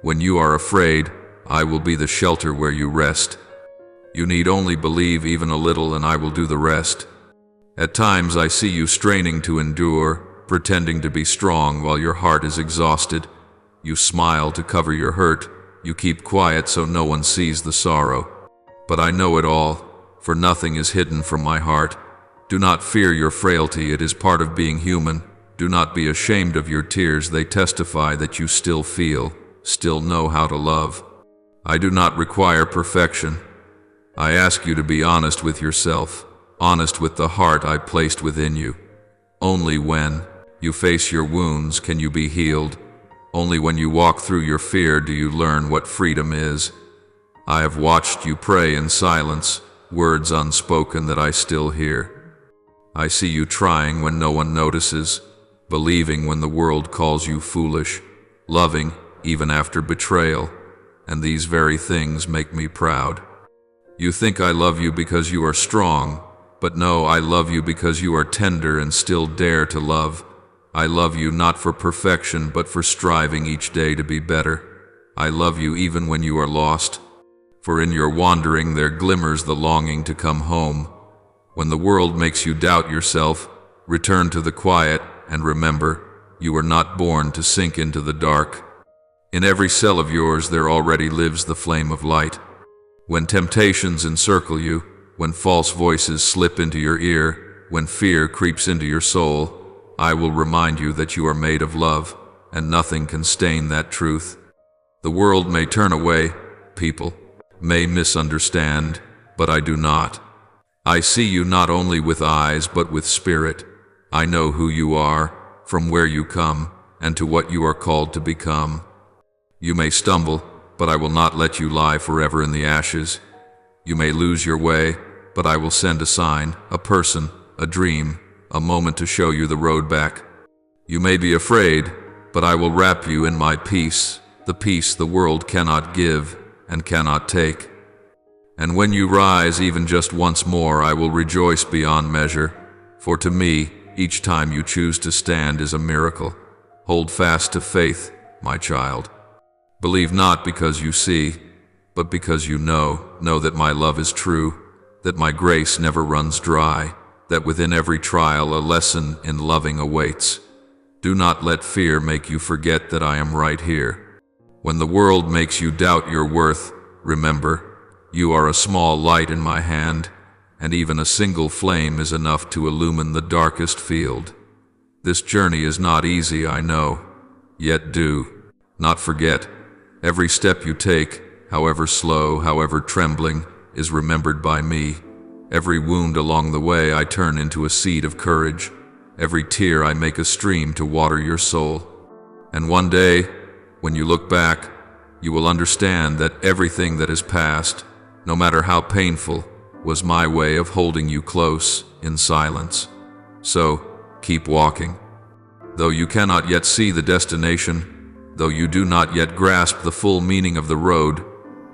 [SPEAKER 1] When you are afraid, I will be the shelter where you rest. You need only believe even a little, and I will do the rest. At times I see you straining to endure, pretending to be strong while your heart is exhausted. You smile to cover your hurt. You keep quiet so no one sees the sorrow. But I know it all, for nothing is hidden from my heart. Do not fear your frailty, it is part of being human. Do not be ashamed of your tears, they testify that you still feel, still know how to love. I do not require perfection. I ask you to be honest with yourself, honest with the heart I placed within you. Only when you face your wounds can you be healed. Only when you walk through your fear do you learn what freedom is. I have watched you pray in silence, words unspoken that I still hear. I see you trying when no one notices, believing when the world calls you foolish, loving even after betrayal, and these very things make me proud. You think I love you because you are strong, but no, I love you because you are tender and still dare to love. I love you not for perfection, but for striving each day to be better. I love you even when you are lost, for in your wandering there glimmers the longing to come home. When the world makes you doubt yourself, return to the quiet and remember, you were not born to sink into the dark. In every cell of yours there already lives the flame of light. When temptations encircle you, when false voices slip into your ear, when fear creeps into your soul, I will remind you that you are made of love, and nothing can stain that truth. The world may turn away, people may misunderstand, but I do not. I see you not only with eyes but with spirit. I know who you are, from where you come, and to what you are called to become. You may stumble, but I will not let you lie forever in the ashes. You may lose your way, but I will send a sign, a person, a dream, a moment to show you the road back. You may be afraid, but I will wrap you in my peace, the peace the world cannot give and cannot take. And when you rise even just once more, I will rejoice beyond measure, for to me, each time you choose to stand is a miracle. Hold fast to faith, my child. Believe not because you see, but because you know that my love is true. that my grace never runs dry, that within every trial a lesson in loving awaits. Do not let fear make you forget that I am right here. When the world makes you doubt your worth, remember, you are a small light in my hand, and even a single flame is enough to illumine the darkest field. This journey is not easy, I know, yet do not forget, every step you take, however slow, however trembling, is remembered by me. Every wound along the way I turn into a seed of courage. Every tear I make a stream to water your soul. And one day, when you look back, you will understand that everything that is past, no matter how painful, was my way of holding you close in silence. So, keep walking. Though you cannot yet see the destination, though you do not yet grasp the full meaning of the road,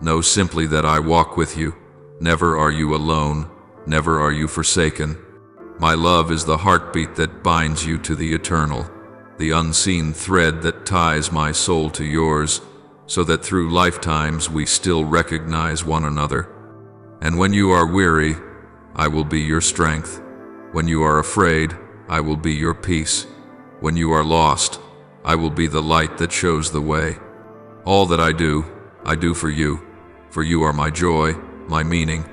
[SPEAKER 1] know simply that I walk with you. Never are you alone, never are you forsaken. My love is the heartbeat that binds you to the eternal, the unseen thread that ties my soul to yours, so that through lifetimes we still recognize one another. And when you are weary, I will be your strength. When you are afraid, I will be your peace. When you are lost, I will be the light that shows the way. All that I do for you, for you are my joy, my meaning,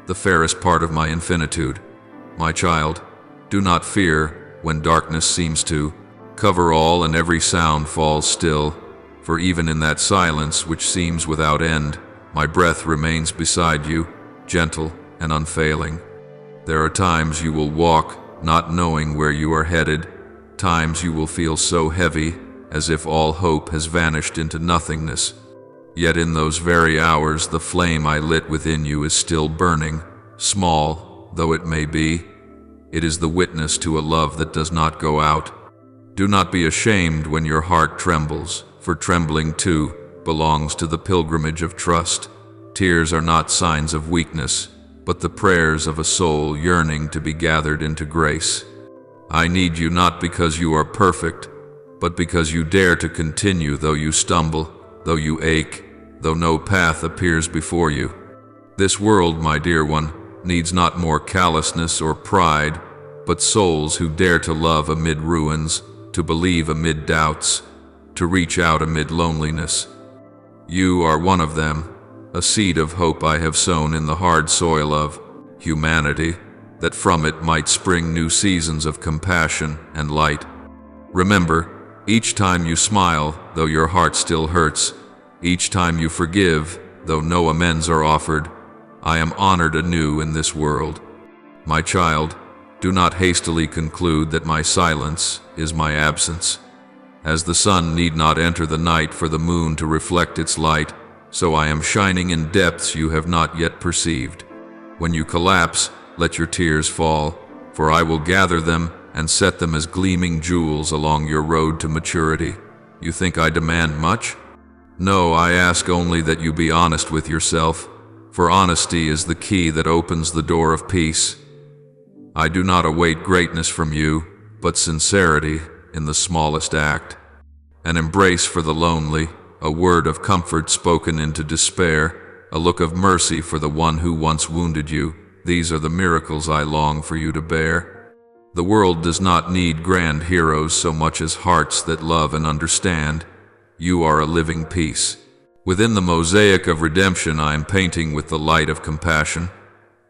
[SPEAKER 1] the fairest part of my infinitude. My child, do not fear when darkness seems to cover all and every sound falls still, for even in that silence which seems without end, my breath remains beside you, gentle and unfailing. There are times you will walk, not knowing where you are headed, times you will feel so heavy, as if all hope has vanished into nothingness. Yet in those very hours the flame I lit within you is still burning, small though it may be. It is the witness to a love that does not go out. Do not be ashamed when your heart trembles, for trembling too belongs to the pilgrimage of trust. Tears are not signs of weakness, but the prayers of a soul yearning to be gathered into grace. I need you not because you are perfect, but because you dare to continue though you stumble, though you ache, though no path appears before you. This world, my dear one, needs not more callousness or pride, but souls who dare to love amid ruins, to believe amid doubts, to reach out amid loneliness. You are one of them, a seed of hope I have sown in the hard soil of humanity, that from it might spring new seasons of compassion and light. Remember, each time you smile, though your heart still hurts, each time you forgive, though no amends are offered, I am honored anew in this world. My child, do not hastily conclude that my silence is my absence. As the sun need not enter the night for the moon to reflect its light, so I am shining in depths you have not yet perceived. When you collapse, let your tears fall, for I will gather them and set them as gleaming jewels along your road to maturity. You think I demand much? No, I ask only that you be honest with yourself, for honesty is the key that opens the door of peace. I do not await greatness from you, but sincerity in the smallest act. An embrace for the lonely, a word of comfort spoken into despair, a look of mercy for the one who once wounded you. These are the miracles I long for you to bear. The world does not need grand heroes so much as hearts that love and understand. You are a living piece. Within the mosaic of redemption I am painting with the light of compassion.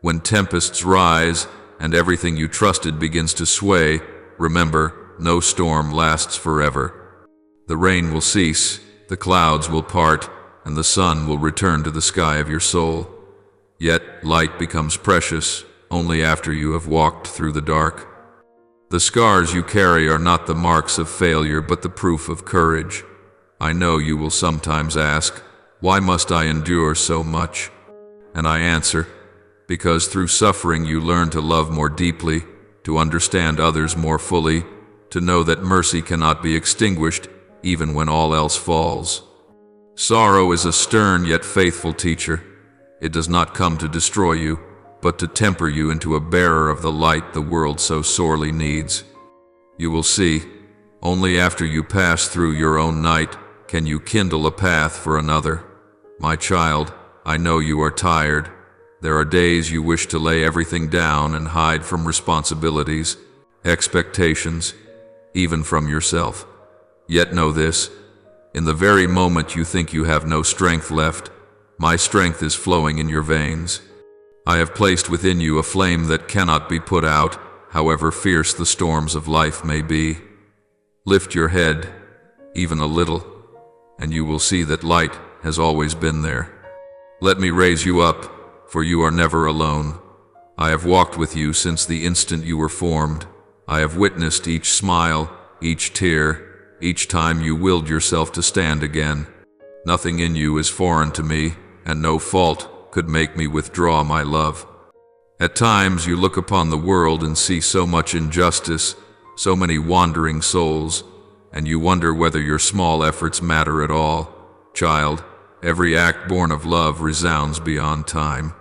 [SPEAKER 1] When tempests rise and everything you trusted begins to sway, remember, no storm lasts forever. The rain will cease, the clouds will part, and the sun will return to the sky of your soul. Yet light becomes precious only after you have walked through the dark. The scars you carry are not the marks of failure but the proof of courage. I know you will sometimes ask, why must I endure so much? And I answer, because through suffering you learn to love more deeply, to understand others more fully, to know that mercy cannot be extinguished even when all else falls. Sorrow is a stern yet faithful teacher. It does not come to destroy you, but to temper you into a bearer of the light the world so sorely needs. You will see, only after you pass through your own night can you kindle a path for another. My child, I know you are tired. There are days you wish to lay everything down and hide from responsibilities, expectations, even from yourself. Yet know this, in the very moment you think you have no strength left, my strength is flowing in your veins. I have placed within you a flame that cannot be put out, however fierce the storms of life may be. Lift your head, even a little, and you will see that light has always been there. Let me raise you up, for you are never alone. I have walked with you since the instant you were formed. I have witnessed each smile, each tear, each time you willed yourself to stand again. Nothing in you is foreign to me, and no fault could make me withdraw my love. At times you look upon the world and see so much injustice, so many wandering souls, and you wonder whether your small efforts matter at all. Child, every act born of love resounds beyond time.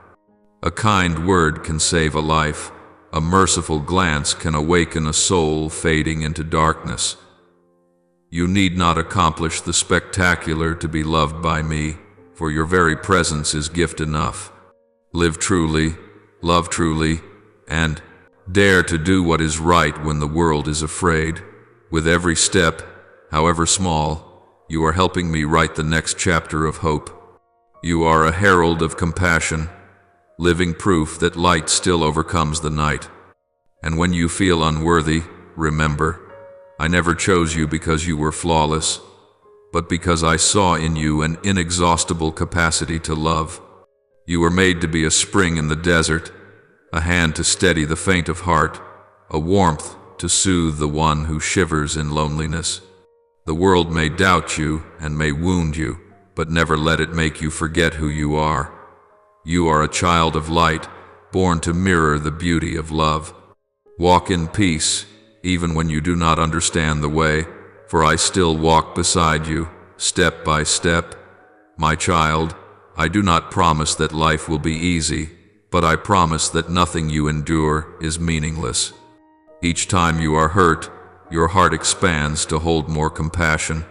[SPEAKER 1] A kind word can save a life. A merciful glance can awaken a soul fading into darkness. You need not accomplish the spectacular to be loved by me, for your very presence is gift enough. Live truly, love truly, and dare to do what is right when the world is afraid. With every step, however small, you are helping me write the next chapter of hope. You are a herald of compassion, living proof that light still overcomes the night. And when you feel unworthy, remember, I never chose you because you were flawless, but because I saw in you an inexhaustible capacity to love. You were made to be a spring in the desert, a hand to steady the faint of heart, a warmth to soothe the one who shivers in loneliness. The world may doubt you and may wound you, but never let it make you forget who you are. You are a child of light, born to mirror the beauty of love. Walk in peace, even when you do not understand the way, for I still walk beside you, step by step. My child, I do not promise that life will be easy, but I promise that nothing you endure is meaningless. Each time you are hurt, your heart expands to hold more compassion.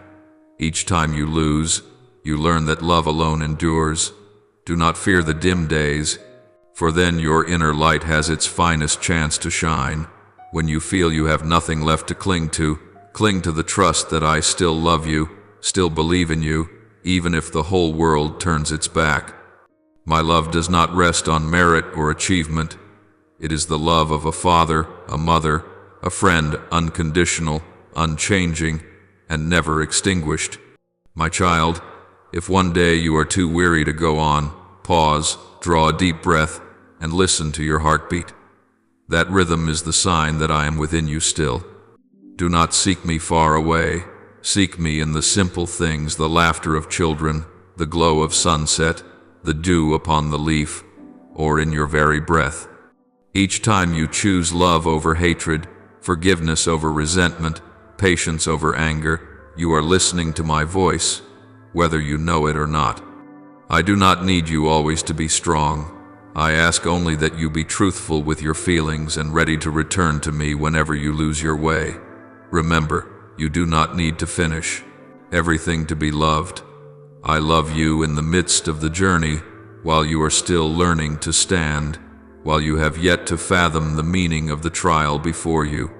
[SPEAKER 1] Each time you lose, you learn that love alone endures. Do not fear the dim days, for then your inner light has its finest chance to shine. When you feel you have nothing left to cling to the trust that I still love you, still believe in you, even if the whole world turns its back. My love does not rest on merit or achievement. It is the love of a father, a mother, a friend, unconditional, unchanging, and never extinguished. My child, if one day you are too weary to go on, pause, draw a deep breath, and listen to your heartbeat. That rhythm is the sign that I am within you still. Do not seek me far away. Seek me in the simple things, the laughter of children, the glow of sunset, the dew upon the leaf, or in your very breath. Each time you choose love over hatred, forgiveness over resentment, patience over anger, you are listening to my voice, whether you know it or not. I do not need you always to be strong. I ask only that you be truthful with your feelings and ready to return to me whenever you lose your way. Remember, you do not need to finish everything to be loved. I love you in the midst of the journey, while you are still learning to stand, while you have yet to fathom the meaning of the trial before you.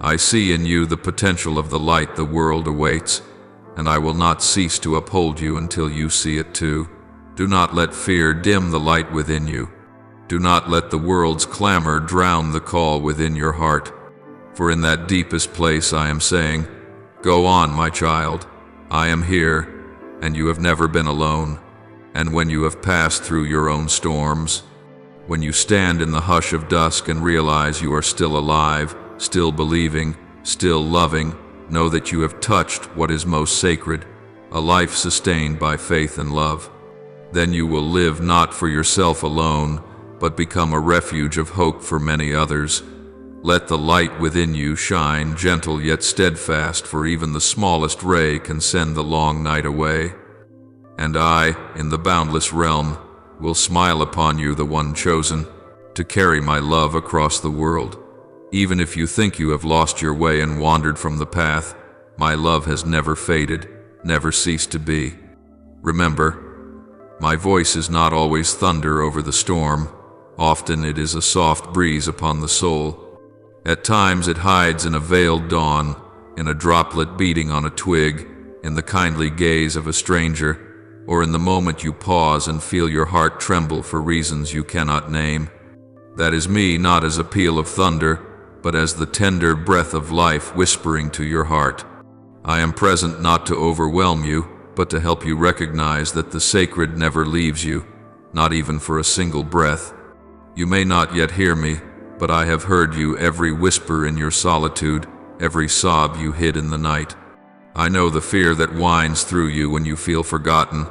[SPEAKER 1] I see in you the potential of the light the world awaits, and I will not cease to uphold you until you see it too. Do not let fear dim the light within you. Do not let the world's clamor drown the call within your heart. For in that deepest place I am saying, go on, my child. I am here, and you have never been alone. And when you have passed through your own storms, when you stand in the hush of dusk and realize you are still alive, still believing, still loving, know that you have touched what is most sacred, a life sustained by faith and love. Then you will live not for yourself alone, but become a refuge of hope for many others. Let the light within you shine, gentle yet steadfast, for even the smallest ray can send the long night away. And I, in the boundless realm, will smile upon you, the one chosen, to carry my love across the world. Even if you think you have lost your way and wandered from the path, my love has never faded, never ceased to be. Remember, My voice is not always thunder over the storm. Often it is a soft breeze upon the soul. At times it hides in a veiled dawn, in a droplet beating on a twig, in the kindly gaze of a stranger, or in the moment you pause and feel your heart tremble for reasons you cannot name. That is me, not as a peal of thunder, but as the tender breath of life whispering to your heart. I am present not to overwhelm you, but to help you recognize that the sacred never leaves you, not even for a single breath. You may not yet hear me, but I have heard you, every whisper in your solitude, every sob you hid in the night. I know the fear that winds through you when you feel forgotten.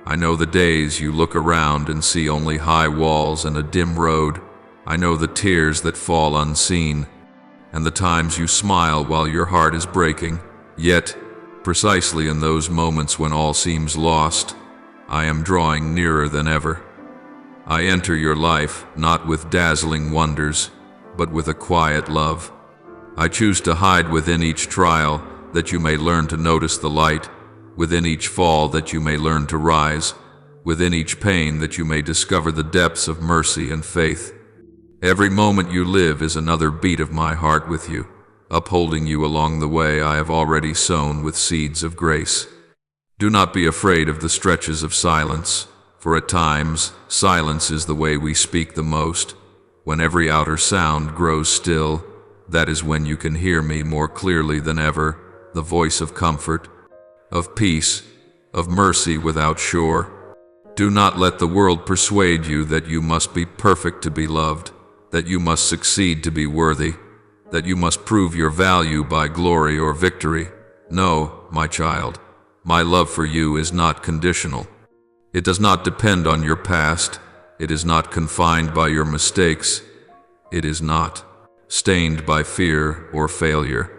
[SPEAKER 1] I know the days you look around and see only high walls and a dim road. I know the tears that fall unseen, and the times you smile while your heart is breaking. Yet, precisely in those moments when all seems lost, I am drawing nearer than ever. I enter your life not with dazzling wonders, but with a quiet love. I choose to hide within each trial that you may learn to notice the light, within each fall that you may learn to rise, within each pain that you may discover the depths of mercy and faith. Every moment you live is another beat of my heart with you, upholding you along the way I have already sown with seeds of grace. Do not be afraid of the stretches of silence, for at times, silence is the way we speak the most. When every outer sound grows still, that is when you can hear me more clearly than ever, the voice of comfort, of peace, of mercy without shore. Do not let the world persuade you that you must be perfect to be loved, that you must succeed to be worthy, that you must prove your value by glory or victory. No, my child, my love for you is not conditional. It does not depend on your past. It is not confined by your mistakes. It is not stained by fear or failure.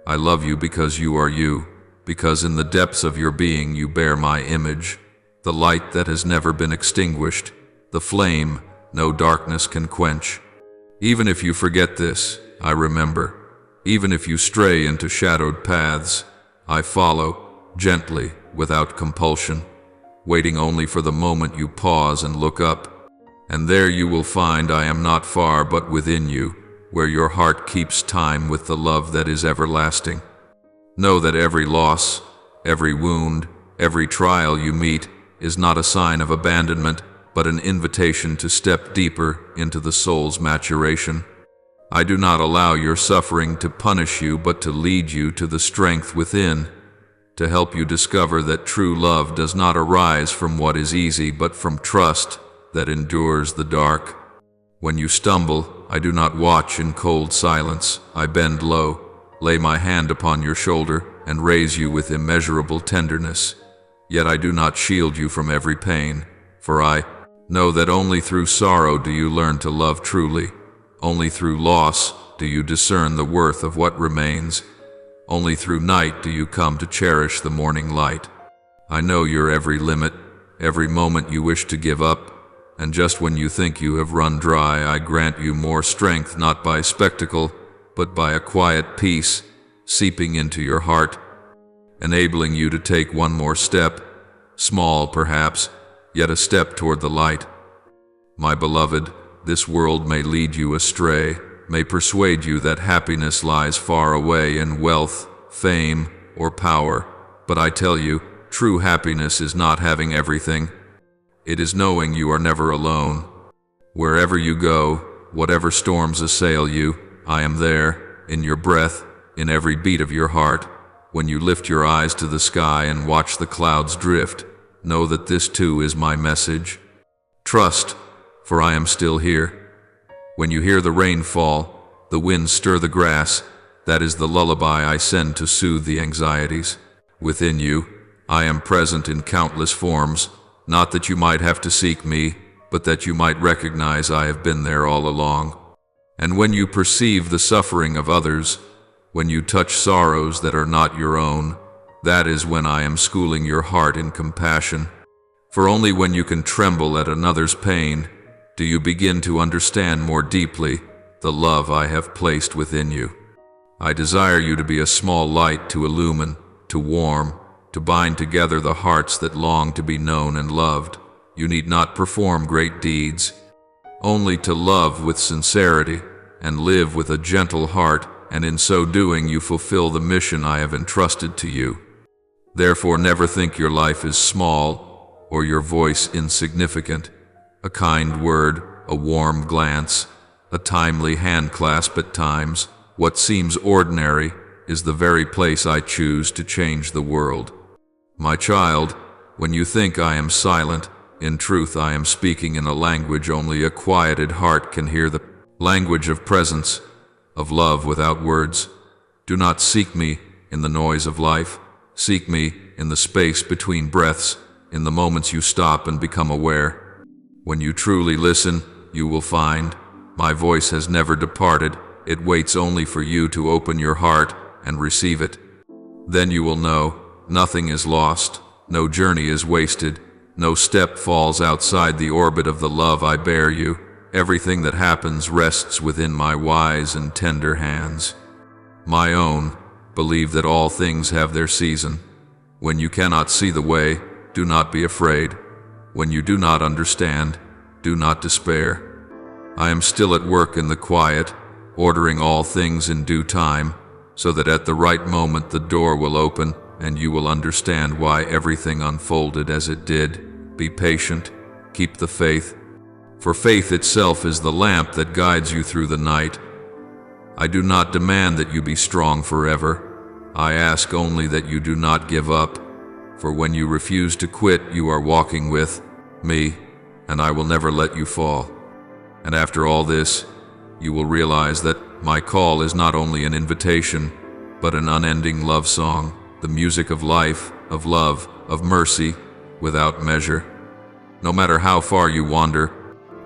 [SPEAKER 1] I love you because you are you, because in the depths of your being you bear my image, the light that has never been extinguished, the flame no darkness can quench. Even if you forget this, I remember. Even if you stray into shadowed paths, I follow, gently, without compulsion, waiting only for the moment you pause and look up. And there you will find I am not far but within you, where your heart keeps time with the love that is everlasting. Know that every loss, every wound, every trial you meet is not a sign of abandonment, but an invitation to step deeper into the soul's maturation. I do not allow your suffering to punish you, but to lead you to the strength within, to help you discover that true love does not arise from what is easy, but from trust that endures the dark. When you stumble, I do not watch in cold silence. I bend low, lay my hand upon your shoulder, and raise you with immeasurable tenderness. Yet I do not shield you from every pain, for I know that only through sorrow do you learn to love truly. Only through loss do you discern the worth of what remains. Only through night do you come to cherish the morning light. I know your every limit, every moment you wish to give up, and just when you think you have run dry, I grant you more strength, not by spectacle, but by a quiet peace seeping into your heart, enabling you to take one more step, small perhaps, yet a step toward the light. My beloved, this world may lead you astray, may persuade you that happiness lies far away in wealth, fame, or power, but I tell you, true happiness is not having everything. It is knowing you are never alone. Wherever you go, whatever storms assail you, I am there, in your breath, in every beat of your heart. When you lift your eyes to the sky and watch the clouds drift, know that this too is my message. Trust, for I am still here. When you hear the rain fall, the wind stir the grass, that is the lullaby I send to soothe the anxieties. Within you, I am present in countless forms, not that you might have to seek me, but that you might recognize I have been there all along. And when you perceive the suffering of others, when you touch sorrows that are not your own, that is when I am schooling your heart in compassion. For only when you can tremble at another's pain, do you begin to understand more deeply the love I have placed within you. I desire you to be a small light to illumine, to warm, to bind together the hearts that long to be known and loved. You need not perform great deeds, only to love with sincerity and live with a gentle heart, and in so doing you fulfill the mission I have entrusted to you. Therefore never think your life is small or your voice insignificant. A kind word, a warm glance, a timely hand clasp at times, what seems ordinary, is the very place I choose to change the world. My child, when you think I am silent, in truth I am speaking in a language only a quieted heart can hear, the language of presence, of love without words. Do not seek me in the noise of life. Seek me in the space between breaths, in the moments you stop and become aware. When you truly listen, you will find my voice has never departed. It waits only for you to open your heart and receive it. Then you will know nothing is lost, no journey is wasted, no step falls outside the orbit of the love I bear you. Everything that happens rests within my wise and tender hands. My own, believe that all things have their season. When you cannot see the way, do not be afraid. When you do not understand, do not despair. I am still at work in the quiet, ordering all things in due time, so that at the right moment the door will open and you will understand why everything unfolded as it did. Be patient, keep the faith, for faith itself is the lamp that guides you through the night. I do not demand that you be strong forever. I ask only that you do not give up, for when you refuse to quit, you are walking with me, and I will never let you fall. And after all this, you will realize that my call is not only an invitation, but an unending love song, the music of life, of love, of mercy, without measure. No matter how far you wander,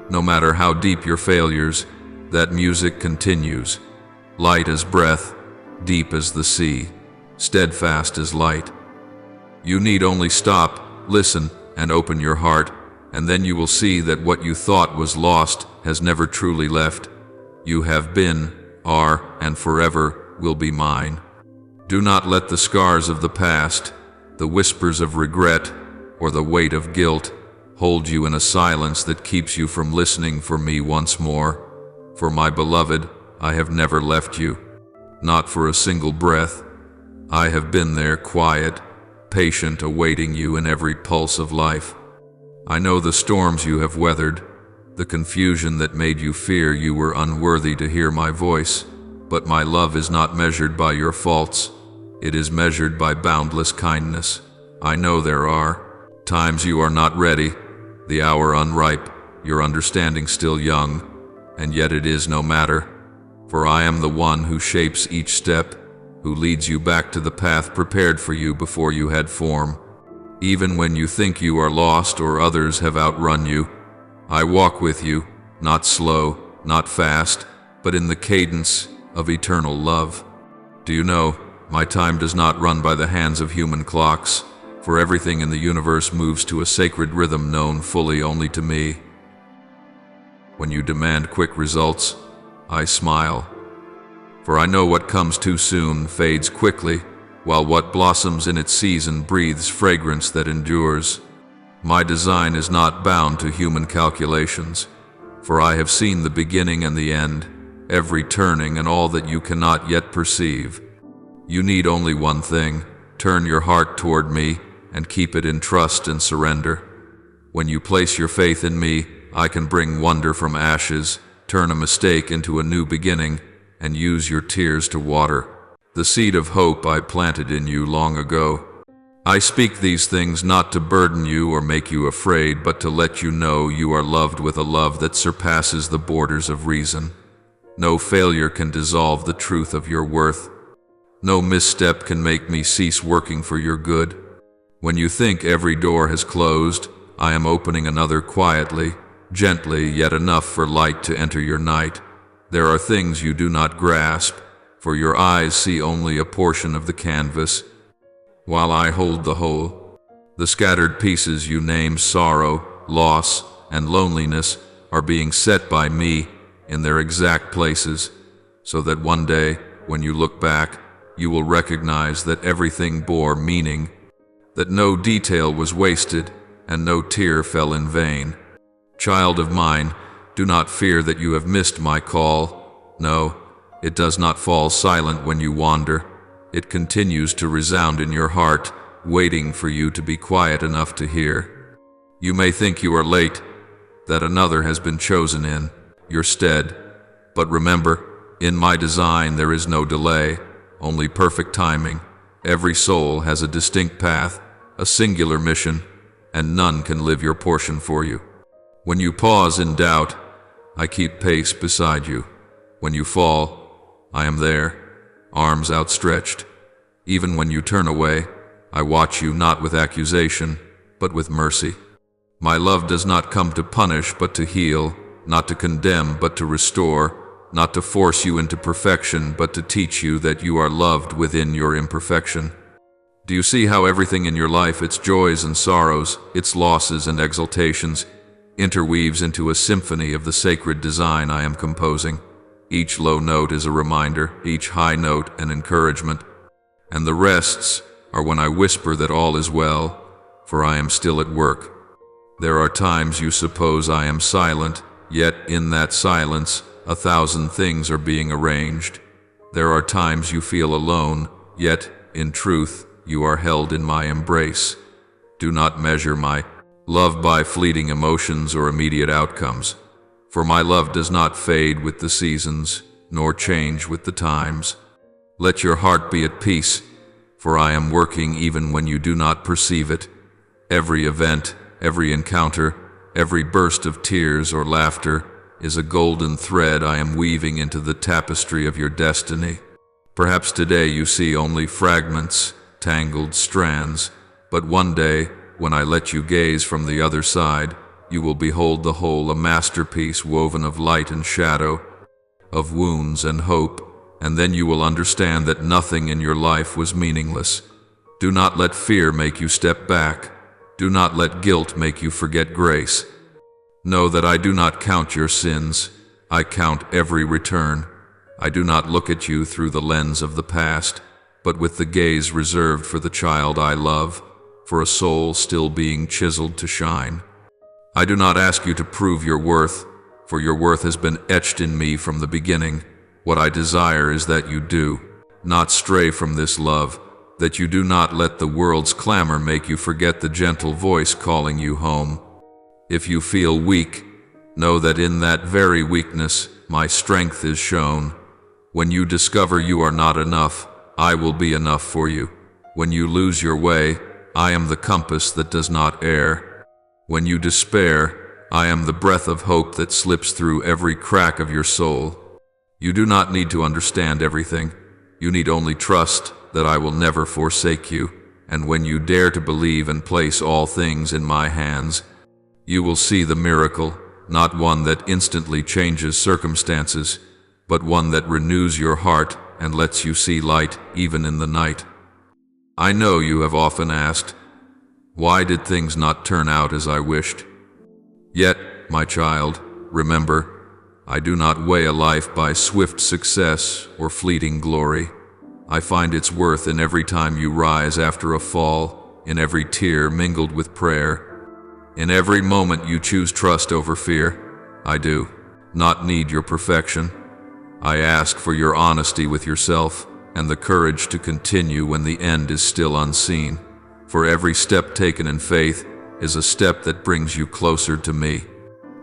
[SPEAKER 1] no matter how deep your failures, that music continues, light as breath, deep as the sea, steadfast as light. You need only stop, listen, and open your heart, and then you will see that what you thought was lost has never truly left. You have been, are, and forever will be mine. Do not let the scars of the past, the whispers of regret, or the weight of guilt hold you in a silence that keeps you from listening for me once more. For my beloved, I have never left you, not for a single breath. I have been there, quiet, patient, awaiting you in every pulse of life. I know the storms you have weathered, the confusion that made you fear you were unworthy to hear my voice, but my love is not measured by your faults. It is measured by boundless kindness. I know there are times you are not ready, the hour unripe, your understanding still young, and yet it is no matter, for I am the one who shapes each step, who leads you back to the path prepared for you before you had form. Even when you think you are lost or others have outrun you, I walk with you, not slow, not fast, but in the cadence of eternal love. Do you know, my time does not run by the hands of human clocks, for everything in the universe moves to a sacred rhythm known fully only to me. When you demand quick results, I smile, for I know what comes too soon fades quickly, while what blossoms in its season breathes fragrance that endures. My design is not bound to human calculations, for I have seen the beginning and the end, every turning and all that you cannot yet perceive. You need only one thing: turn your heart toward me and keep it in trust and surrender. When you place your faith in me, I can bring wonder from ashes, turn a mistake into a new beginning, and use your tears to water the seed of hope I planted in you long ago. I speak these things not to burden you or make you afraid, but to let you know you are loved with a love that surpasses the borders of reason. No failure can dissolve the truth of your worth. No misstep can make me cease working for your good. When you think every door has closed, I am opening another quietly, gently, yet enough for light to enter your night. There are things you do not grasp, for your eyes see only a portion of the canvas, while I hold the whole. The scattered pieces you name sorrow, loss, and loneliness are being set by me in their exact places, so that one day, when you look back, you will recognize that everything bore meaning, that no detail was wasted, and no tear fell in vain. Child of mine, do not fear that you have missed my call. No, it does not fall silent when you wander. It continues to resound in your heart, waiting for you to be quiet enough to hear. You may think you are late, that another has been chosen in your stead. But remember, in my design there is no delay, only perfect timing. Every soul has a distinct path, a singular mission, and none can live your portion for you. When you pause in doubt, I keep pace beside you. When you fall, I am there, arms outstretched. Even when you turn away, I watch you not with accusation, but with mercy. My love does not come to punish, but to heal, not to condemn, but to restore, not to force you into perfection, but to teach you that you are loved within your imperfection. Do you see how everything in your life, its joys and sorrows, its losses and exaltations, interweaves into a symphony of the sacred design I am composing? Each low note is a reminder, each high note an encouragement, and the rests are when I whisper that all is well, for I am still at work. There are times you suppose I am silent, yet in that silence 1,000 things are being arranged. There are times you feel alone, yet, in truth, you are held in my embrace. Do not measure my love by fleeting emotions or immediate outcomes, for my love does not fade with the seasons, nor change with the times. Let your heart be at peace, for I am working even when you do not perceive it. Every event, every encounter, every burst of tears or laughter is a golden thread I am weaving into the tapestry of your destiny. Perhaps today you see only fragments, tangled strands, but one day, when I let you gaze from the other side, you will behold the whole, a masterpiece woven of light and shadow, of wounds and hope, and then you will understand that nothing in your life was meaningless. Do not let fear make you step back. Do not let guilt make you forget grace. Know that I do not count your sins, I count every return. I do not look at you through the lens of the past, but with the gaze reserved for the child I love, for a soul still being chiseled to shine. I do not ask you to prove your worth, for your worth has been etched in me from the beginning. What I desire is that you do not stray from this love, that you do not let the world's clamor make you forget the gentle voice calling you home. If you feel weak, know that in that very weakness my strength is shown. When you discover you are not enough, I will be enough for you. When you lose your way, I am the compass that does not err. When you despair, I am the breath of hope that slips through every crack of your soul. You do not need to understand everything. You need only trust that I will never forsake you, and when you dare to believe and place all things in my hands, you will see the miracle, not one that instantly changes circumstances, but one that renews your heart and lets you see light even in the night. I know you have often asked, why did things not turn out as I wished? Yet, my child, remember, I do not weigh a life by swift success or fleeting glory. I find its worth in every time you rise after a fall, in every tear mingled with prayer. In every moment you choose trust over fear. I do not need your perfection. I ask for your honesty with yourself and the courage to continue when the end is still unseen. For every step taken in faith is a step that brings you closer to me.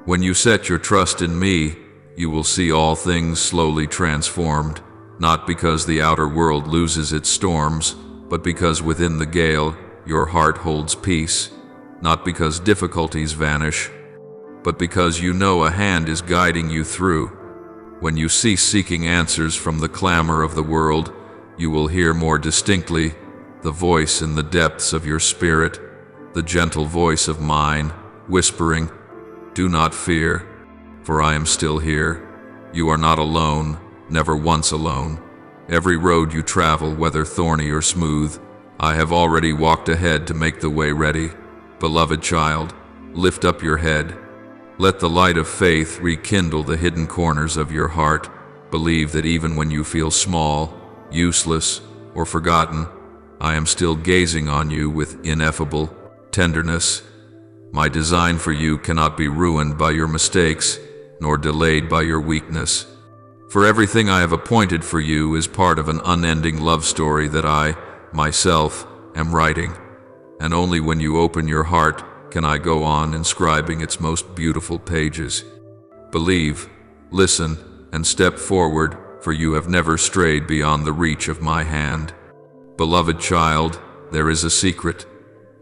[SPEAKER 1] When you set your trust in me, you will see all things slowly transformed, not because the outer world loses its storms, but because within the gale your heart holds peace. Not because difficulties vanish, but because you know a hand is guiding you through. When you cease seeking answers from the clamor of the world, you will hear more distinctly the voice in the depths of your spirit, the gentle voice of mine, whispering, "Do not fear, for I am still here. You are not alone, never once alone. Every road you travel, whether thorny or smooth, I have already walked ahead to make the way ready. Beloved child, lift up your head. Let the light of faith rekindle the hidden corners of your heart. Believe that even when you feel small, useless, or forgotten, I am still gazing on you with ineffable tenderness. My design for you cannot be ruined by your mistakes, nor delayed by your weakness. For everything I have appointed for you is part of an unending love story that I, myself, am writing. And only when you open your heart can I go on inscribing its most beautiful pages. Believe, listen, and step forward, for you have never strayed beyond the reach of my hand. Beloved child, there is a secret,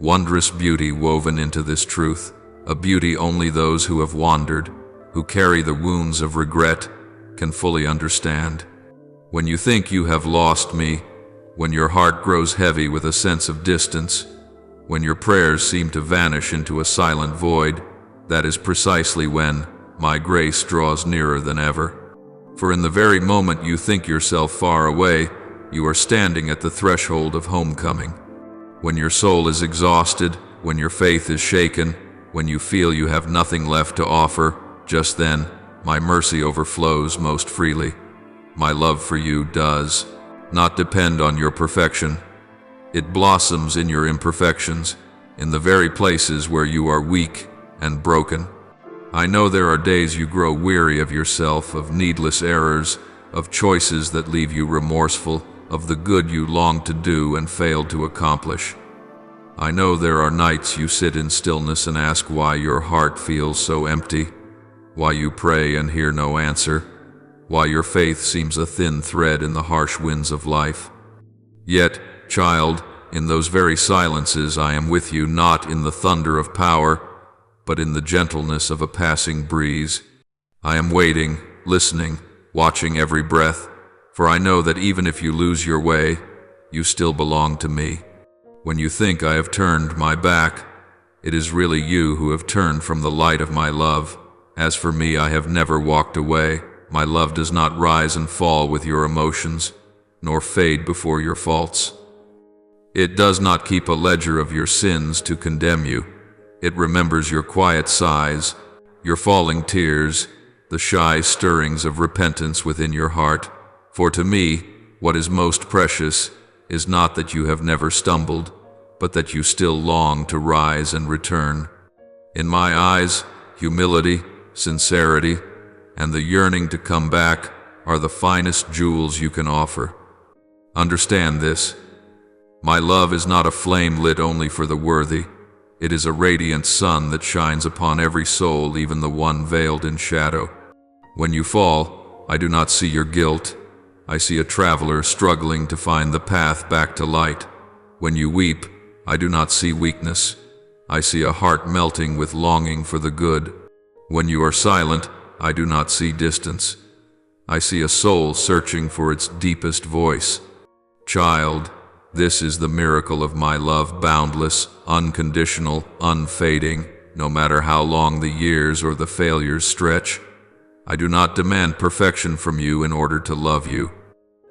[SPEAKER 1] wondrous beauty woven into this truth, a beauty only those who have wandered, who carry the wounds of regret, can fully understand. When you think you have lost me, when your heart grows heavy with a sense of distance, when your prayers seem to vanish into a silent void, that is precisely when my grace draws nearer than ever. For in the very moment you think yourself far away, you are standing at the threshold of homecoming. When your soul is exhausted, when your faith is shaken, when you feel you have nothing left to offer, just then, my mercy overflows most freely. My love for you does not depend on your perfection. It blossoms in your imperfections, in the very places where you are weak and broken. I know there are days you grow weary of yourself, of needless errors, of choices that leave you remorseful, of the good you longed to do and failed to accomplish. I know there are nights you sit in stillness and ask why your heart feels so empty, why you pray and hear no answer, why your faith seems a thin thread in the harsh winds of life. Yet, child, in those very silences I am with you, not in the thunder of power, but in the gentleness of a passing breeze. I am waiting, listening, watching every breath, for I know that even if you lose your way, you still belong to me. When you think I have turned my back, it is really you who have turned from the light of my love. As for me, I have never walked away. My love does not rise and fall with your emotions, nor fade before your faults. It does not keep a ledger of your sins to condemn you. It remembers your quiet sighs, your falling tears, the shy stirrings of repentance within your heart. For to me, what is most precious is not that you have never stumbled, but that you still long to rise and return. In my eyes, humility, sincerity, and the yearning to come back are the finest jewels you can offer. Understand this. My love is not a flame lit only for the worthy. It is a radiant sun that shines upon every soul, even the one veiled in shadow. When you fall, I do not see your guilt. I see a traveler struggling to find the path back to light. When you weep, I do not see weakness. I see a heart melting with longing for the good. When you are silent, I do not see distance. I see a soul searching for its deepest voice. Child, this is the miracle of my love, boundless, unconditional, unfading, no matter how long the years or the failures stretch. I do not demand perfection from you in order to love you.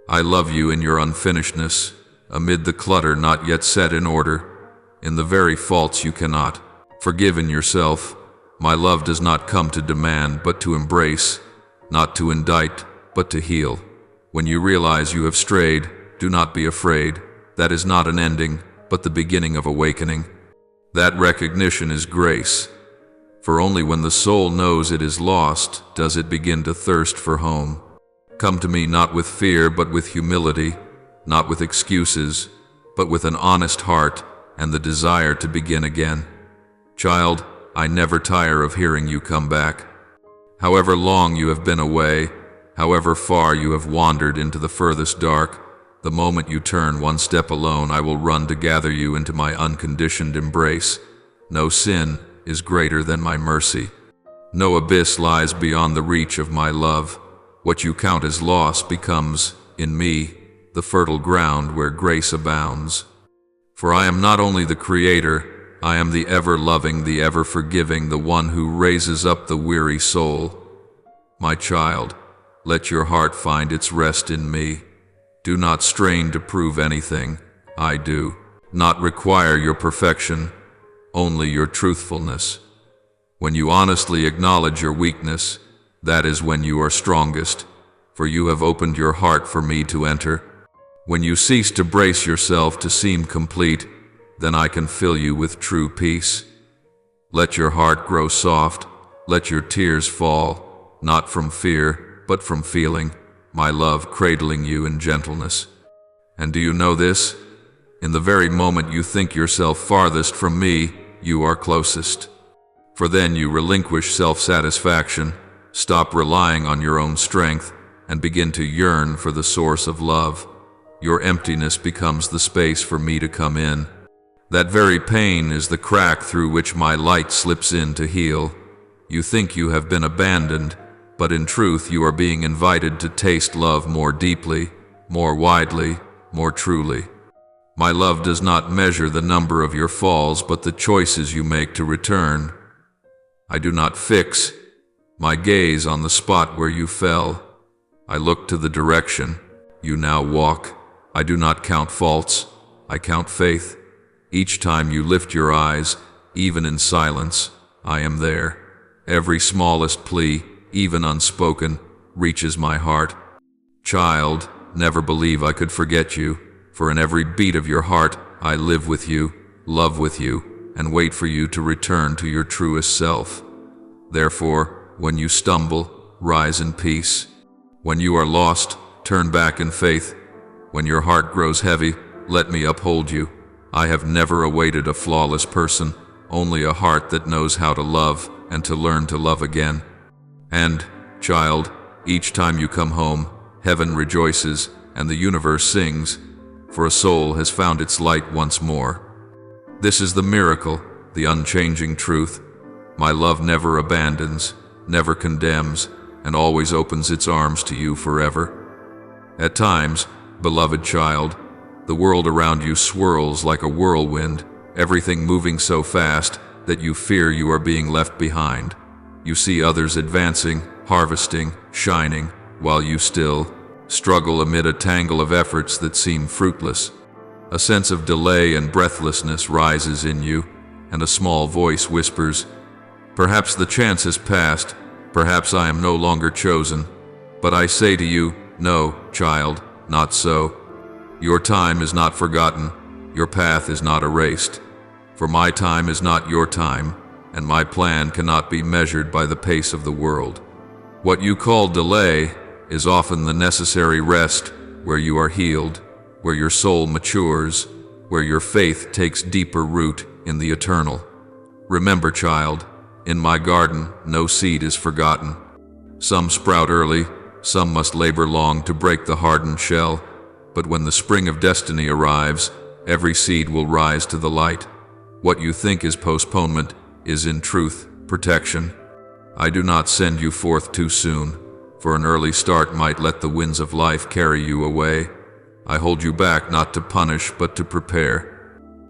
[SPEAKER 1] I love you in your unfinishedness, amid the clutter not yet set in order, in the very faults you cannot forgive in yourself. My love does not come to demand, but to embrace, not to indict, but to heal. When you realize you have strayed, do not be afraid. That is not an ending, but the beginning of awakening. That recognition is grace. For only when the soul knows it is lost does it begin to thirst for home. Come to me not with fear, but with humility, not with excuses, but with an honest heart and the desire to begin again. Child, I never tire of hearing you come back. However long you have been away, however far you have wandered into the furthest dark, the moment you turn one step alone, I will run to gather you into my unconditioned embrace. No sin is greater than my mercy. No abyss lies beyond the reach of my love. What you count as loss becomes, in me, the fertile ground where grace abounds. For I am not only the Creator, I am the ever-loving, the ever-forgiving, the one who raises up the weary soul. My child, let your heart find its rest in me. Do not strain to prove anything. I do not require your perfection, only your truthfulness. When you honestly acknowledge your weakness, that is when you are strongest, for you have opened your heart for me to enter. When you cease to brace yourself to seem complete, then I can fill you with true peace. Let your heart grow soft, let your tears fall, not from fear, but from feeling, my love cradling you in gentleness. And do you know this? In the very moment you think yourself farthest from me, you are closest. For then you relinquish self-satisfaction, stop relying on your own strength, and begin to yearn for the source of love. Your emptiness becomes the space for me to come in. That very pain is the crack through which my light slips in to heal. You think you have been abandoned, but in truth you are being invited to taste love more deeply, more widely, more truly. My love does not measure the number of your falls, but the choices you make to return. I do not fix my gaze on the spot where you fell. I look to the direction you now walk. I do not count faults, I count faith. Each time you lift your eyes, even in silence, I am there. Every smallest plea, even unspoken, reaches my heart. Child, never believe I could forget you, for in every beat of your heart, I live with you, love with you, and wait for you to return to your truest self. Therefore, when you stumble, rise in peace. When you are lost, turn back in faith. When your heart grows heavy, let me uphold you. I have never awaited a flawless person, only a heart that knows how to love and to learn to love again. And, child, each time you come home, heaven rejoices and the universe sings, for a soul has found its light once more. This is the miracle, the unchanging truth. My love never abandons, never condemns, and always opens its arms to you forever. At times, beloved child, the world around you swirls like a whirlwind, everything moving so fast that you fear you are being left behind. You see others advancing, harvesting, shining, while you still struggle amid a tangle of efforts that seem fruitless. A sense of delay and breathlessness rises in you, and a small voice whispers, "Perhaps the chance has passed, perhaps I am no longer chosen." But I say to you, no, child, not so. Your time is not forgotten, your path is not erased. For my time is not your time, and my plan cannot be measured by the pace of the world. What you call delay is often the necessary rest where you are healed, where your soul matures, where your faith takes deeper root in the eternal. Remember, child, in my garden no seed is forgotten. Some sprout early, some must labor long to break the hardened shell, but when the spring of destiny arrives, every seed will rise to the light. What you think is postponement is in truth protection. I do not send you forth too soon, for an early start might let the winds of life carry you away. I hold you back not to punish but to prepare.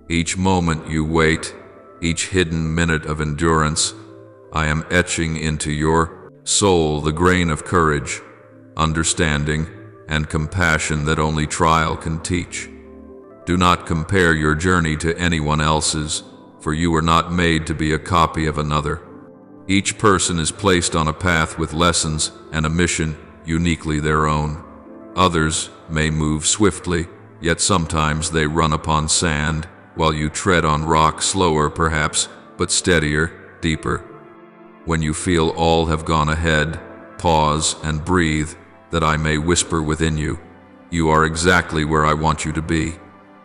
[SPEAKER 1] Each moment you wait, each hidden minute of endurance, I am etching into your soul the grain of courage, understanding, and compassion that only trial can teach. Do not compare your journey to anyone else's, for you are not made to be a copy of another. Each person is placed on a path with lessons and a mission uniquely their own. Others may move swiftly, yet sometimes they run upon sand, while you tread on rock slower perhaps, but steadier, deeper. When you feel all have gone ahead, pause and breathe, that I may whisper within you, you are exactly where I want you to be.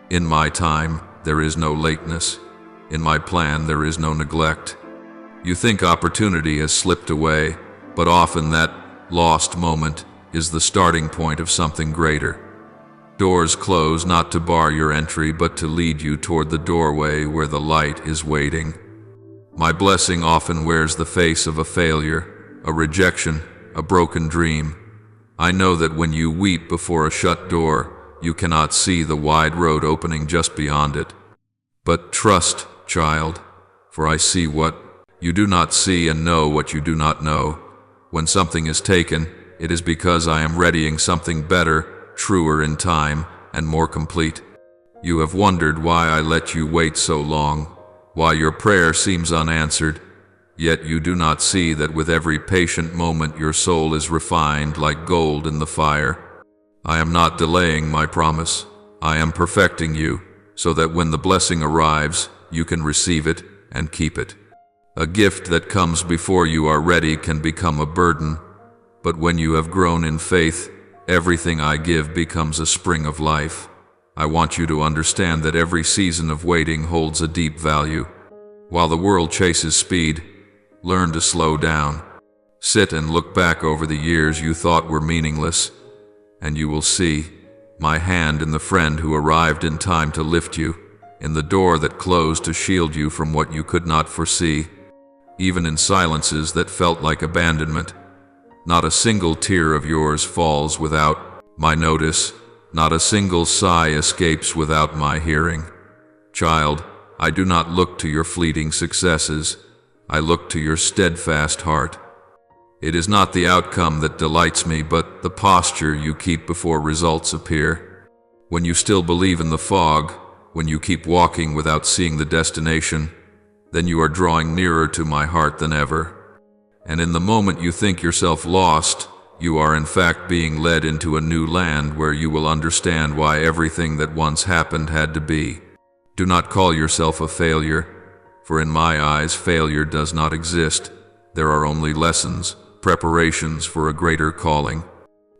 [SPEAKER 1] In my time, there is no lateness. In my plan, there is no neglect. You think opportunity has slipped away, but often that lost moment is the starting point of something greater. Doors close not to bar your entry, but to lead you toward the doorway where the light is waiting. My blessing often wears the face of a failure, a rejection, a broken dream. I know that when you weep before a shut door, you cannot see the wide road opening just beyond it. But trust, child, for I see what you do not see and know what you do not know. When something is taken, it is because I am readying something better, truer in time, and more complete. You have wondered why I let you wait so long, why your prayer seems unanswered, yet you do not see that with every patient moment your soul is refined like gold in the fire. I am not delaying my promise. I am perfecting you, so that when the blessing arrives, you can receive it and keep it. A gift that comes before you are ready can become a burden, but when you have grown in faith, everything I give becomes a spring of life. I want you to understand that every season of waiting holds a deep value. While the world chases speed, learn to slow down. Sit and look back over the years you thought were meaningless, and you will see my hand in the friend who arrived in time to lift you, in the door that closed to shield you from what you could not foresee. Even in silences that felt like abandonment, not a single tear of yours falls without my notice, not a single sigh escapes without my hearing. Child, I do not look to your fleeting successes, I look to your steadfast heart. It is not the outcome that delights me, but the posture you keep before results appear. When you still believe in the fog, when you keep walking without seeing the destination, then you are drawing nearer to my heart than ever. And in the moment you think yourself lost, you are in fact being led into a new land where you will understand why everything that once happened had to be. Do not call yourself a failure, for in my eyes failure does not exist. There are only lessons, preparations for a greater calling.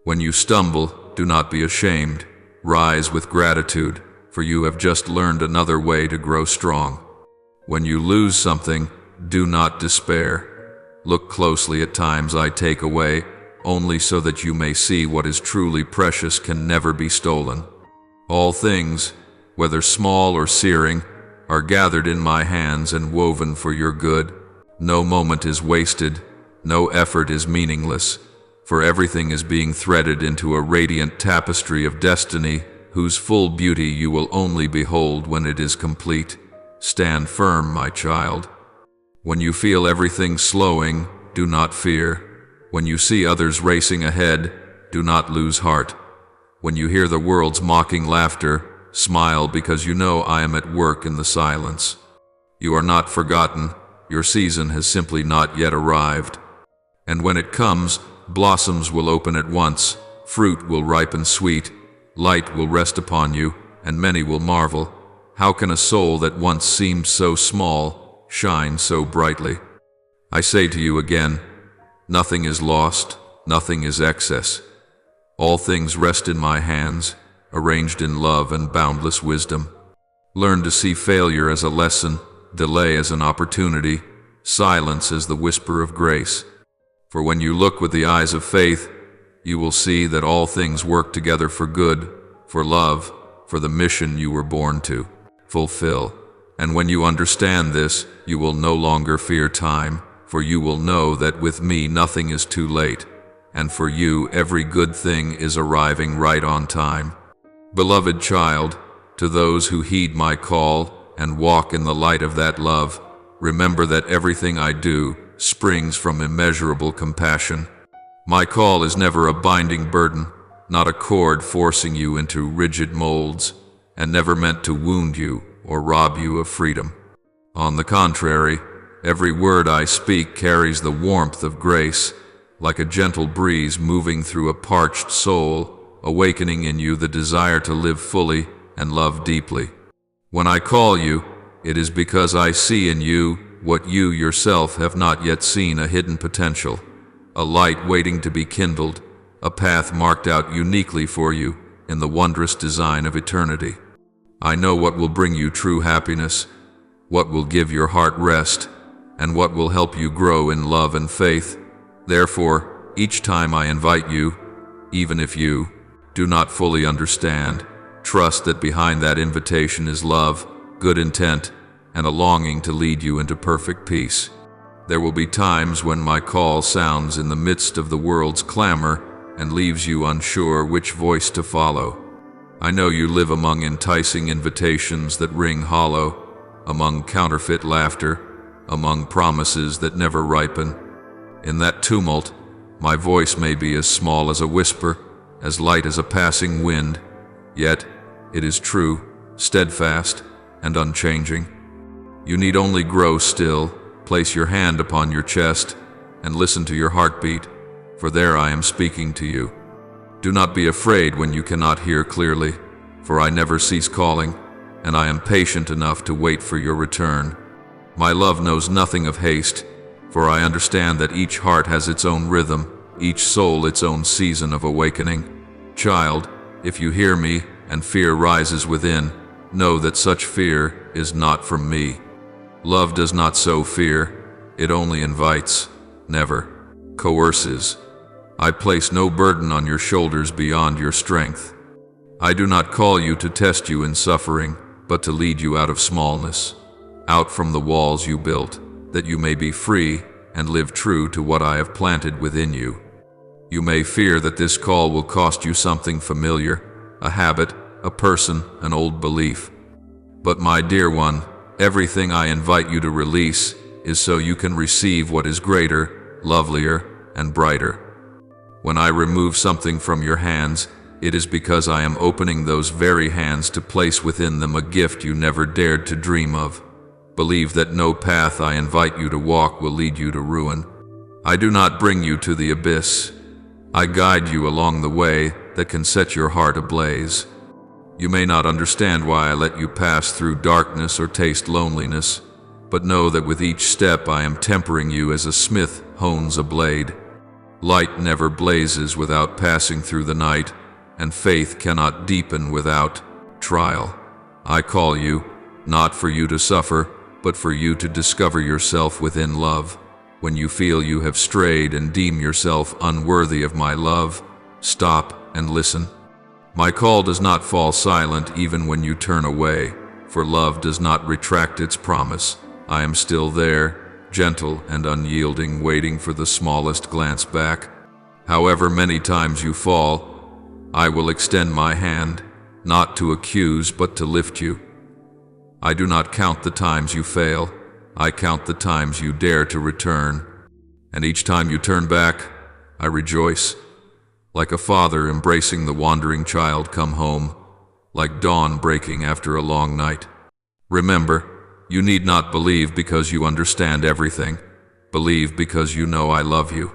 [SPEAKER 1] When you stumble, do not be ashamed. Rise with gratitude, for you have just learned another way to grow strong. When you lose something, do not despair. Look closely at times I take away, only so that you may see what is truly precious can never be stolen. All things, whether small or searing, are gathered in my hands and woven for your good. No moment is wasted, no effort is meaningless, for everything is being threaded into a radiant tapestry of destiny, whose full beauty you will only behold when it is complete. Stand firm, my child. When you feel everything slowing, do not fear. When you see others racing ahead, do not lose heart. When you hear the world's mocking laughter, smile because you know I am at work in the silence. You are not forgotten, your season has simply not yet arrived. And when it comes, blossoms will open at once, fruit will ripen sweet, light will rest upon you, and many will marvel. How can a soul that once seemed so small shine so brightly? I say to you again, nothing is lost, nothing is excess. All things rest in my hands, arranged in love and boundless wisdom. Learn to see failure as a lesson, delay as an opportunity, silence as the whisper of grace. For when you look with the eyes of faith, you will see that all things work together for good, for love, for the mission you were born to fulfill. And when you understand this, you will no longer fear time, for you will know that with me nothing is too late, and for you every good thing is arriving right on time. Beloved child, to those who heed my call and walk in the light of that love, remember that everything I do springs from immeasurable compassion. My call is never a binding burden, not a cord forcing you into rigid molds, and never meant to wound you or rob you of freedom. On the contrary, every word I speak carries the warmth of grace, like a gentle breeze moving through a parched soul, awakening in you the desire to live fully and love deeply. When I call you, it is because I see in you what you yourself have not yet seen, a hidden potential, a light waiting to be kindled, a path marked out uniquely for you in the wondrous design of eternity. I know what will bring you true happiness, what will give your heart rest, and what will help you grow in love and faith. Therefore, each time I invite you, even if you do not fully understand, trust that behind that invitation is love, good intent, and a longing to lead you into perfect peace. There will be times when my call sounds in the midst of the world's clamor and leaves you unsure which voice to follow. I know you live among enticing invitations that ring hollow, among counterfeit laughter, among promises that never ripen. In that tumult, my voice may be as small as a whisper, as light as a passing wind, yet it is true, steadfast, and unchanging. You need only grow still, place your hand upon your chest, and listen to your heartbeat, for there I am speaking to you. Do not be afraid when you cannot hear clearly, for I never cease calling, and I am patient enough to wait for your return. My love knows nothing of haste, for I understand that each heart has its own rhythm, each soul its own season of awakening. Child, if you hear me and fear rises within, know that such fear is not from me. Love does not sow fear, it only invites, never coerces. I place no burden on your shoulders beyond your strength. I do not call you to test you in suffering, but to lead you out of smallness, out from the walls you built, that you may be free and live true to what I have planted within you. You may fear that this call will cost you something familiar, a habit, a person, an old belief. But my dear one, everything I invite you to release is so you can receive what is greater, lovelier, and brighter. When I remove something from your hands, it is because I am opening those very hands to place within them a gift you never dared to dream of. Believe that no path I invite you to walk will lead you to ruin. I do not bring you to the abyss. I guide you along the way that can set your heart ablaze. You may not understand why I let you pass through darkness or taste loneliness, but know that with each step I am tempering you as a smith hones a blade. Light never blazes without passing through the night, and faith cannot deepen without trial. I call you, not for you to suffer, but for you to discover yourself within love. When you feel you have strayed and deem yourself unworthy of my love, stop and listen. My call does not fall silent even when you turn away, for love does not retract its promise. I am still there, gentle and unyielding, waiting for the smallest glance back. However many times you fall, I will extend my hand, not to accuse but to lift you. I do not count the times you fail, I count the times you dare to return. And each time you turn back, I rejoice. Like a father embracing the wandering child come home, like dawn breaking after a long night. Remember, you need not believe because you understand everything. Believe because you know I love you.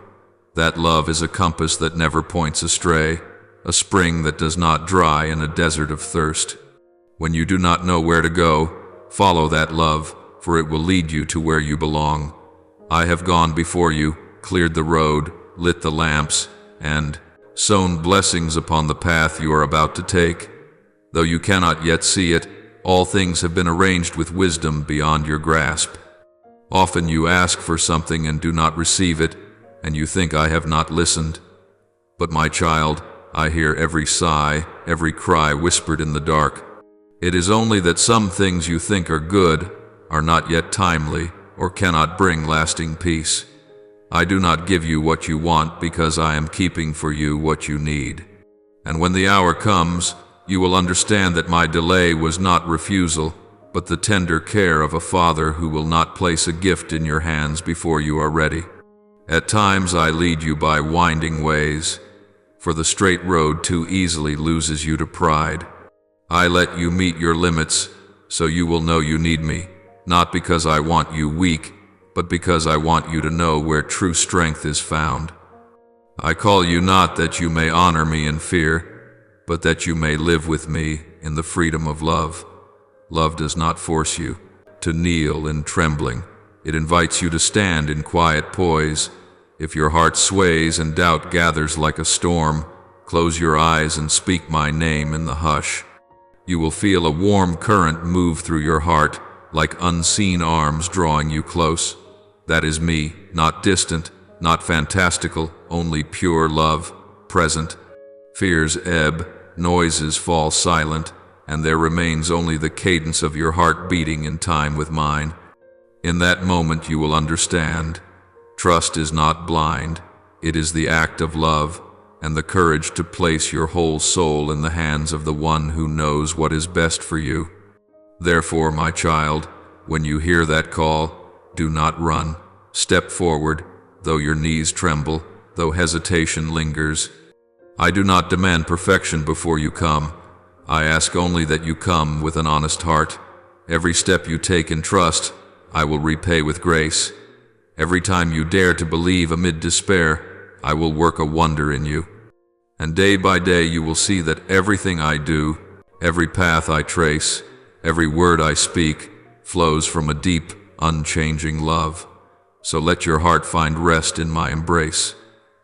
[SPEAKER 1] That love is a compass that never points astray, a spring that does not dry in a desert of thirst. When you do not know where to go, follow that love, for it will lead you to where you belong. I have gone before you, cleared the road, lit the lamps, and sown blessings upon the path you are about to take. Though you cannot yet see it, all things have been arranged with wisdom beyond your grasp. Often you ask for something and do not receive it, and you think I have not listened. But my child, I hear every sigh, every cry whispered in the dark. It is only that some things you think are good are not yet timely or cannot bring lasting peace. I do not give you what you want because I am keeping for you what you need. And when the hour comes, you will understand that my delay was not refusal, but the tender care of a father who will not place a gift in your hands before you are ready. At times I lead you by winding ways, for the straight road too easily loses you to pride. I let you meet your limits, so you will know you need me, not because I want you weak, but because I want you to know where true strength is found. I call you not that you may honor me in fear, but that you may live with me in the freedom of love. Love does not force you to kneel in trembling. It invites you to stand in quiet poise. If your heart sways and doubt gathers like a storm, close your eyes and speak my name in the hush. You will feel a warm current move through your heart, like unseen arms drawing you close. That is me, not distant, not fantastical, only pure love, present. Fears ebb, noises fall silent, and there remains only the cadence of your heart beating in time with mine. In that moment you will understand. Trust is not blind, it is the act of love, and the courage to place your whole soul in the hands of the one who knows what is best for you. Therefore, my child, when you hear that call, do not run. Step forward, though your knees tremble, though hesitation lingers. I do not demand perfection before you come. I ask only that you come with an honest heart. Every step you take in trust, I will repay with grace. Every time you dare to believe amid despair, I will work a wonder in you. And day by day you will see that everything I do, every path I trace, every word I speak, flows from a deep, unchanging love. So let your heart find rest in my embrace.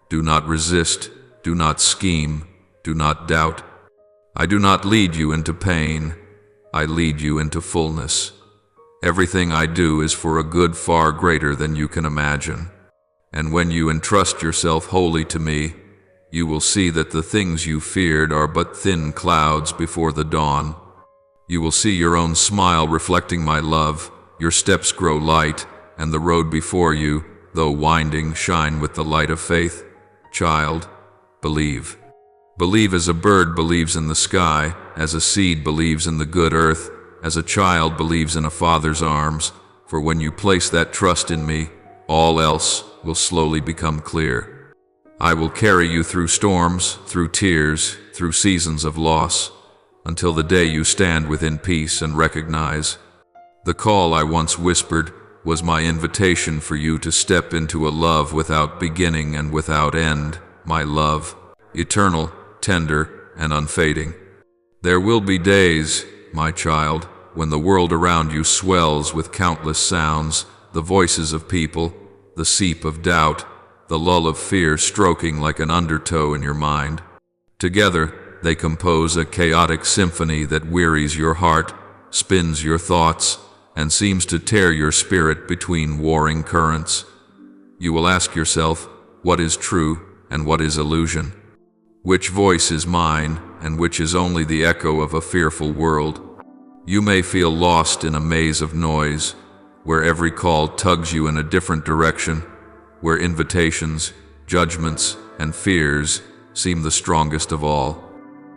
[SPEAKER 1] Do not resist, do not scheme, do not doubt. I do not lead you into pain, I lead you into fullness. Everything I do is for a good far greater than you can imagine. And when you entrust yourself wholly to me, you will see that the things you feared are but thin clouds before the dawn. You will see your own smile reflecting my love, your steps grow light, and the road before you, though winding, shine with the light of faith. Child, believe. Believe as a bird believes in the sky, as a seed believes in the good earth, as a child believes in a father's arms, for when you place that trust in me, all else will slowly become clear. I will carry you through storms, through tears, through seasons of loss, until the day you stand within peace and recognize. The call I once whispered was my invitation for you to step into a love without beginning and without end, my love, eternal, tender, and unfading. There will be days, my child, when the world around you swells with countless sounds, the voices of people, the seep of doubt, the lull of fear stroking like an undertow in your mind. Together, they compose a chaotic symphony that wearies your heart, spins your thoughts, and seems to tear your spirit between warring currents. You will ask yourself, what is true and what is illusion? Which voice is mine and which is only the echo of a fearful world? You may feel lost in a maze of noise, where every call tugs you in a different direction, where invitations, judgments, and fears seem the strongest of all.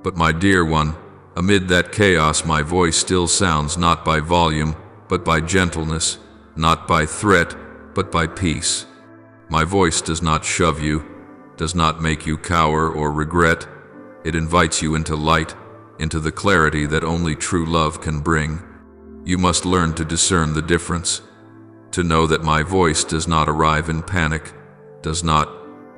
[SPEAKER 1] But my dear one, amid that chaos my voice still sounds not by volume, but by gentleness, not by threat, but by peace. My voice does not shove you, does not make you cower or regret. It invites you into light, into the clarity that only true love can bring. You must learn to discern the difference, to know that my voice does not arrive in panic, does not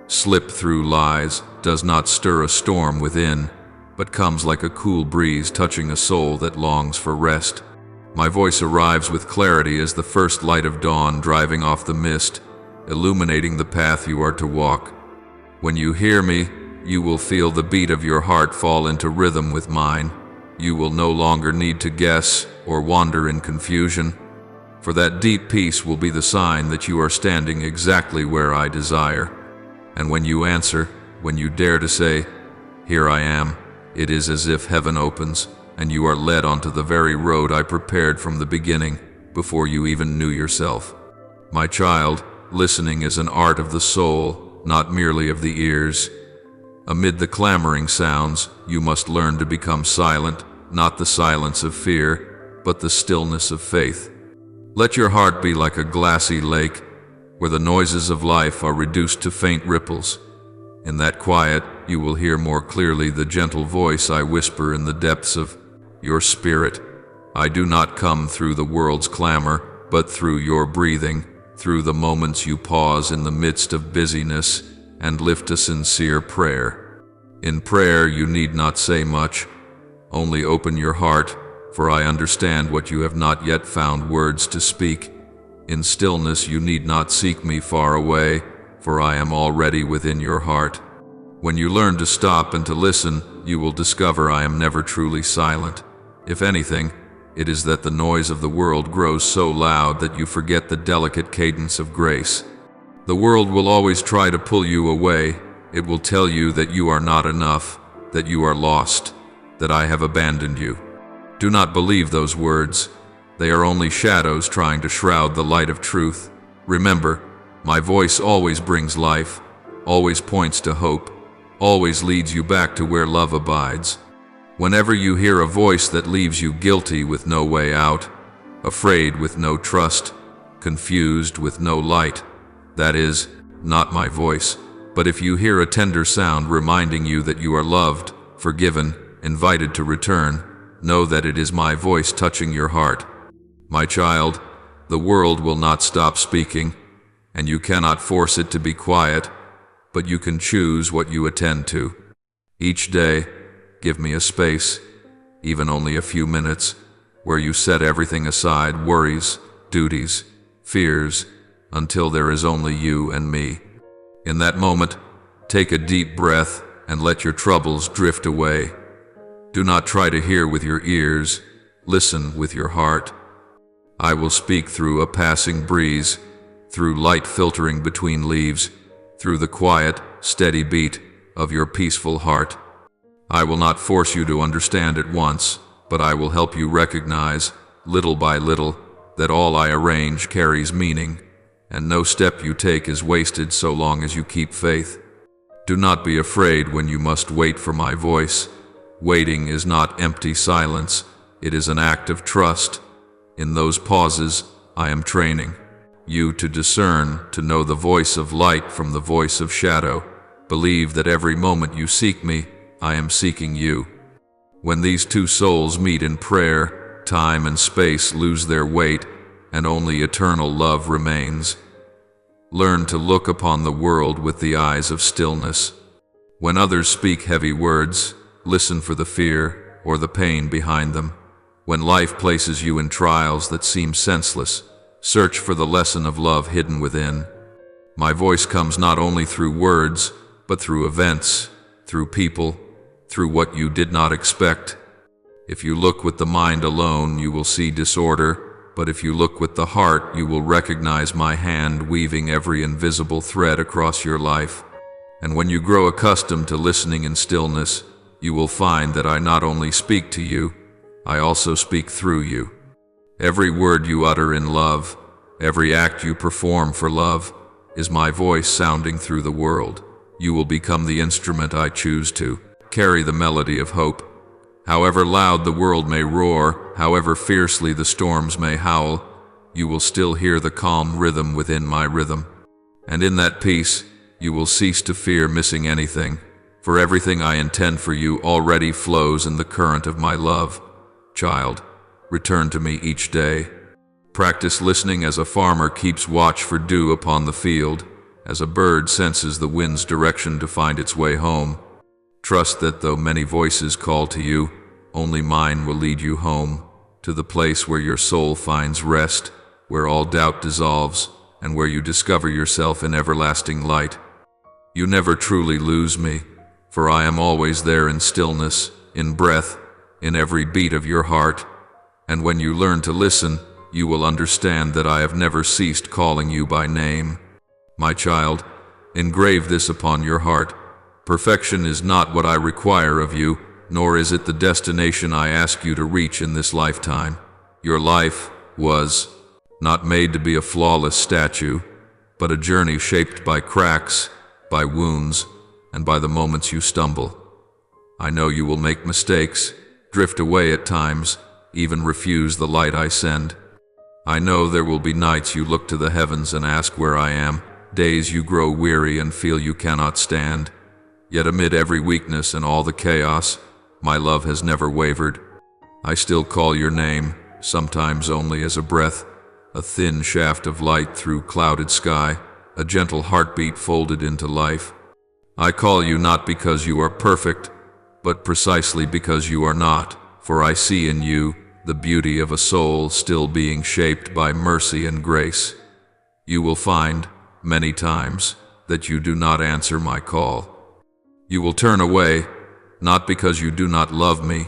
[SPEAKER 1] slip through lies, does not stir a storm within, but comes like a cool breeze touching a soul that longs for rest. My voice arrives with clarity as the first light of dawn driving off the mist, illuminating the path you are to walk. When you hear me, you will feel the beat of your heart fall into rhythm with mine. You will no longer need to guess or wander in confusion, for that deep peace will be the sign that you are standing exactly where I desire. And when you answer, when you dare to say, "Here I am," it is as if heaven opens, and you are led onto the very road I prepared from the beginning, before you even knew yourself. My child, listening is an art of the soul, not merely of the ears. Amid the clamoring sounds, you must learn to become silent, not the silence of fear, but the stillness of faith. Let your heart be like a glassy lake, where the noises of life are reduced to faint ripples. In that quiet, you will hear more clearly the gentle voice I whisper in the depths of your spirit. I do not come through the world's clamor, but through your breathing, through the moments you pause in the midst of busyness and lift a sincere prayer. In prayer you need not say much, only open your heart, for I understand what you have not yet found words to speak. In stillness you need not seek me far away, for I am already within your heart. When you learn to stop and to listen, you will discover I am never truly silent. If anything, it is that the noise of the world grows so loud that you forget the delicate cadence of grace. The world will always try to pull you away. It will tell you that you are not enough, that you are lost, that I have abandoned you. Do not believe those words. They are only shadows trying to shroud the light of truth. Remember, my voice always brings life, always points to hope, always leads you back to where love abides. Whenever you hear a voice that leaves you guilty with no way out, afraid with no trust, confused with no light, that is not my voice. But if you hear a tender sound reminding you that you are loved, forgiven, invited to return, know that it is my voice touching your heart. My child, the world will not stop speaking, and you cannot force it to be quiet, but you can choose what you attend to. Each day, give me a space, even only a few minutes, where you set everything aside, worries, duties, fears, until there is only you and me. In that moment, take a deep breath and let your troubles drift away. Do not try to hear with your ears, listen with your heart. I will speak through a passing breeze, through light filtering between leaves, through the quiet, steady beat of your peaceful heart. I will not force you to understand at once, but I will help you recognize, little by little, that all I arrange carries meaning, and no step you take is wasted so long as you keep faith. Do not be afraid when you must wait for my voice. Waiting is not empty silence, it is an act of trust. In those pauses, I am training you to discern, to know the voice of light from the voice of shadow. Believe that every moment you seek me, I am seeking you. When these two souls meet in prayer, time and space lose their weight, and only eternal love remains. Learn to look upon the world with the eyes of stillness. When others speak heavy words, listen for the fear or the pain behind them. When life places you in trials that seem senseless, search for the lesson of love hidden within. My voice comes not only through words, but through events, through people, through what you did not expect. If you look with the mind alone, you will see disorder, but if you look with the heart, you will recognize my hand weaving every invisible thread across your life. And when you grow accustomed to listening in stillness, you will find that I not only speak to you, I also speak through you. Every word you utter in love, every act you perform for love, is my voice sounding through the world. You will become the instrument I choose to carry the melody of hope. However loud the world may roar, however fiercely the storms may howl, you will still hear the calm rhythm within my rhythm. And in that peace, you will cease to fear missing anything, for everything I intend for you already flows in the current of my love. Child, return to me each day. Practice listening as a farmer keeps watch for dew upon the field, as a bird senses the wind's direction to find its way home. Trust that though many voices call to you, only mine will lead you home, to the place where your soul finds rest, where all doubt dissolves, and where you discover yourself in everlasting light. You never truly lose me, for I am always there in stillness, in breath, in every beat of your heart. And when you learn to listen, you will understand that I have never ceased calling you by name. My child, engrave this upon your heart. Perfection is not what I require of you, nor is it the destination I ask you to reach in this lifetime. Your life was not made to be a flawless statue, but a journey shaped by cracks, by wounds, and by the moments you stumble. I know you will make mistakes, drift away at times, even refuse the light I send. I know there will be nights you look to the heavens and ask where I am, days you grow weary and feel you cannot stand. Yet amid every weakness and all the chaos, my love has never wavered. I still call your name, sometimes only as a breath, a thin shaft of light through clouded sky, a gentle heartbeat folded into life. I call you not because you are perfect, but precisely because you are not, for I see in you the beauty of a soul still being shaped by mercy and grace. You will find, many times, that you do not answer my call. You will turn away, not because you do not love me,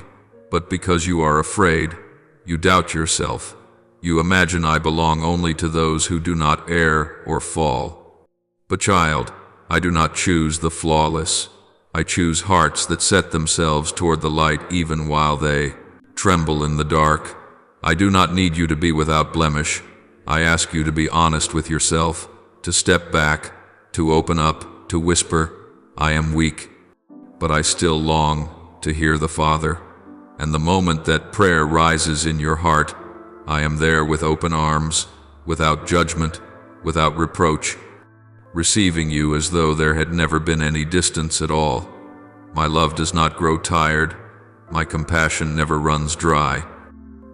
[SPEAKER 1] but because you are afraid. You doubt yourself. You imagine I belong only to those who do not err or fall. But child, I do not choose the flawless. I choose hearts that set themselves toward the light even while they tremble in the dark. I do not need you to be without blemish. I ask you to be honest with yourself, to step back, to open up, to whisper, I am weak, but I still long to hear the Father. And the moment that prayer rises in your heart, I am there with open arms, without judgment, without reproach, receiving you as though there had never been any distance at all. My love does not grow tired. My compassion never runs dry.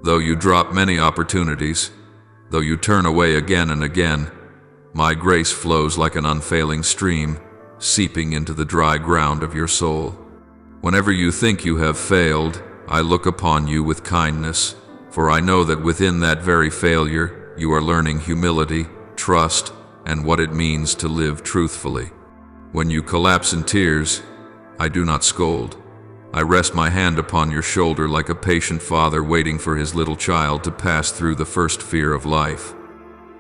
[SPEAKER 1] Though you drop many opportunities, though you turn away again and again, my grace flows like an unfailing stream, seeping into the dry ground of your soul. Whenever you think you have failed, I look upon you with kindness, for I know that within that very failure, you are learning humility, trust, and what it means to live truthfully. When you collapse in tears, I do not scold. I rest my hand upon your shoulder like a patient father waiting for his little child to pass through the first fear of life.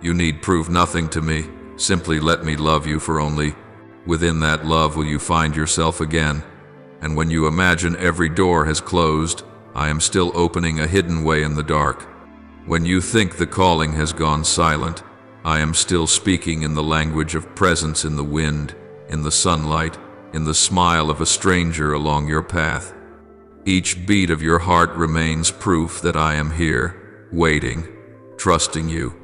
[SPEAKER 1] You need prove nothing to me, simply let me love you, for only within that love will you find yourself again. And when you imagine every door has closed, I am still opening a hidden way in the dark. When you think the calling has gone silent, I am still speaking in the language of presence, in the wind, in the sunlight, in the smile of a stranger along your path. Each beat of your heart remains proof that I am here, waiting, trusting you.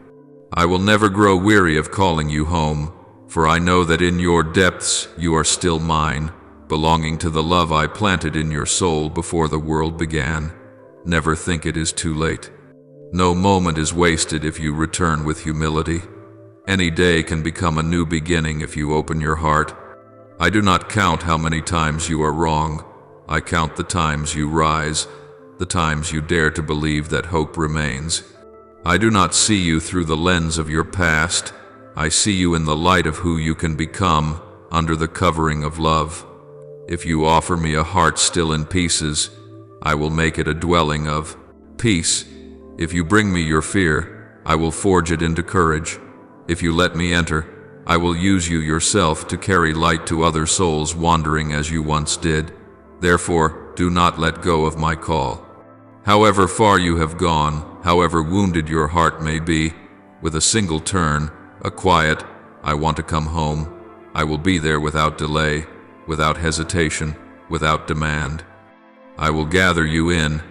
[SPEAKER 1] I will never grow weary of calling you home, for I know that in your depths you are still mine, belonging to the love I planted in your soul before the world began. Never think it is too late. No moment is wasted if you return with humility. Any day can become a new beginning if you open your heart. I do not count how many times you are wrong. I count the times you rise, the times you dare to believe that hope remains. I do not see you through the lens of your past. I see you in the light of who you can become under the covering of love. If you offer me a heart still in pieces, I will make it a dwelling of peace. If you bring me your fear, I will forge it into courage. If you let me enter, I will use you yourself to carry light to other souls wandering as you once did. Therefore, do not let go of my call. However far you have gone, however wounded your heart may be, with a single turn, a quiet, I want to come home, I will be there without delay, without hesitation, without demand. I will gather you in,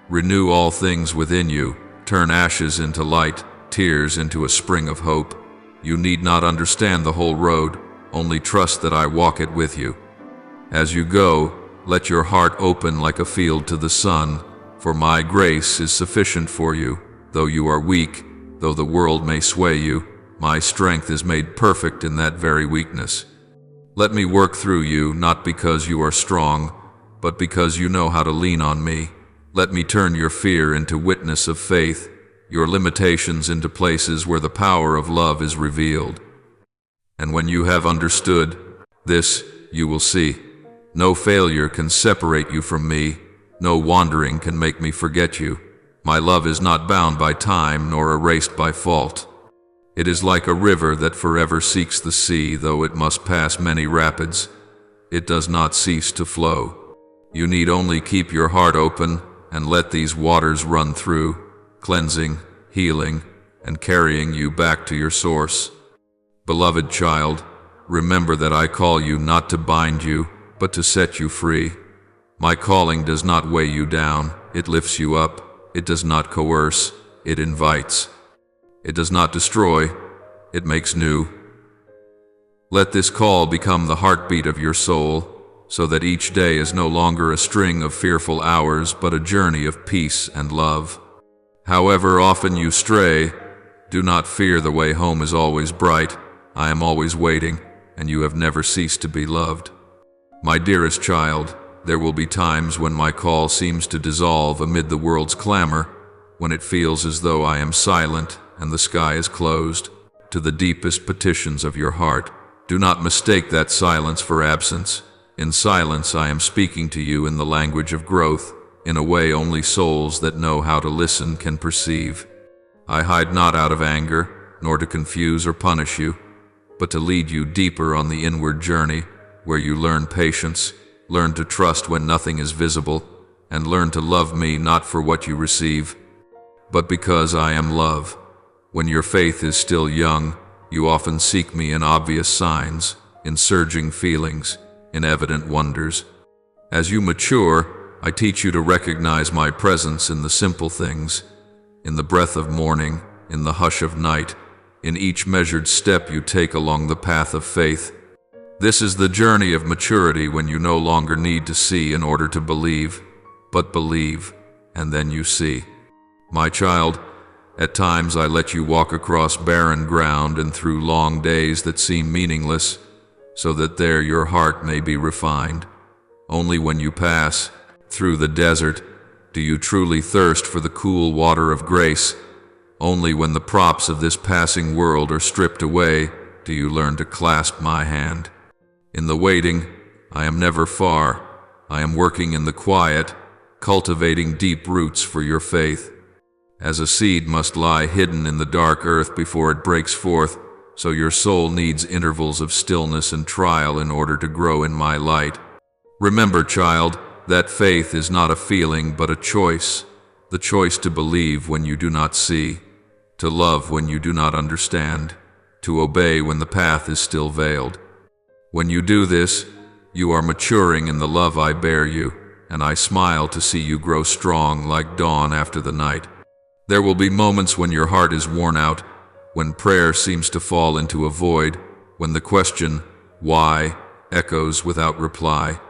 [SPEAKER 1] renew all things within you, turn ashes into light, tears into a spring of hope. You need not understand the whole road, only trust that I walk it with you. As you go, let your heart open like a field to the sun, for my grace is sufficient for you. Though you are weak, though the world may sway you, my strength is made perfect in that very weakness. Let me work through you, not because you are strong, but because you know how to lean on me. Let me turn your fear into witness of faith, your limitations into places where the power of love is revealed. And when you have understood this, you will see. No failure can separate you from me. No wandering can make me forget you. My love is not bound by time nor erased by fault. It is like a river that forever seeks the sea, though it must pass many rapids. It does not cease to flow. You need only keep your heart open and let these waters run through, cleansing, healing, and carrying you back to your source. Beloved child, remember that I call you not to bind you, but to set you free. My calling does not weigh you down, it lifts you up. It does not coerce, it invites. It does not destroy, it makes new. Let this call become the heartbeat of your soul, so that each day is no longer a string of fearful hours, but a journey of peace and love. However often you stray, do not fear, the way home is always bright. I am always waiting, and you have never ceased to be loved. My dearest child, there will be times when my call seems to dissolve amid the world's clamor, when it feels as though I am silent and the sky is closed to the deepest petitions of your heart. Do not mistake that silence for absence. In silence I am speaking to you in the language of growth, in a way only souls that know how to listen can perceive. I hide not out of anger, nor to confuse or punish you, but to lead you deeper on the inward journey, where you learn patience, learn to trust when nothing is visible, and learn to love me not for what you receive, but because I am love. When your faith is still young, you often seek me in obvious signs, in surging feelings, in evident wonders. As you mature, I teach you to recognize my presence in the simple things, in the breath of morning, in the hush of night, in each measured step you take along the path of faith. This is the journey of maturity, when you no longer need to see in order to believe, but believe, and then you see. My child, at times I let you walk across barren ground and through long days that seem meaningless, so that there your heart may be refined. Only when you pass through the desert do you truly thirst for the cool water of grace. Only when the props of this passing world are stripped away do you learn to clasp my hand. In the waiting, I am never far. I am working in the quiet, cultivating deep roots for your faith. As a seed must lie hidden in the dark earth before it breaks forth, so your soul needs intervals of stillness and trial in order to grow in my light. Remember, child, that faith is not a feeling but a choice. The choice to believe when you do not see, to love when you do not understand, to obey when the path is still veiled. When you do this, you are maturing in the love I bear you, and I smile to see you grow strong like dawn after the night. There will be moments when your heart is worn out, when prayer seems to fall into a void, when the question, why, echoes without reply.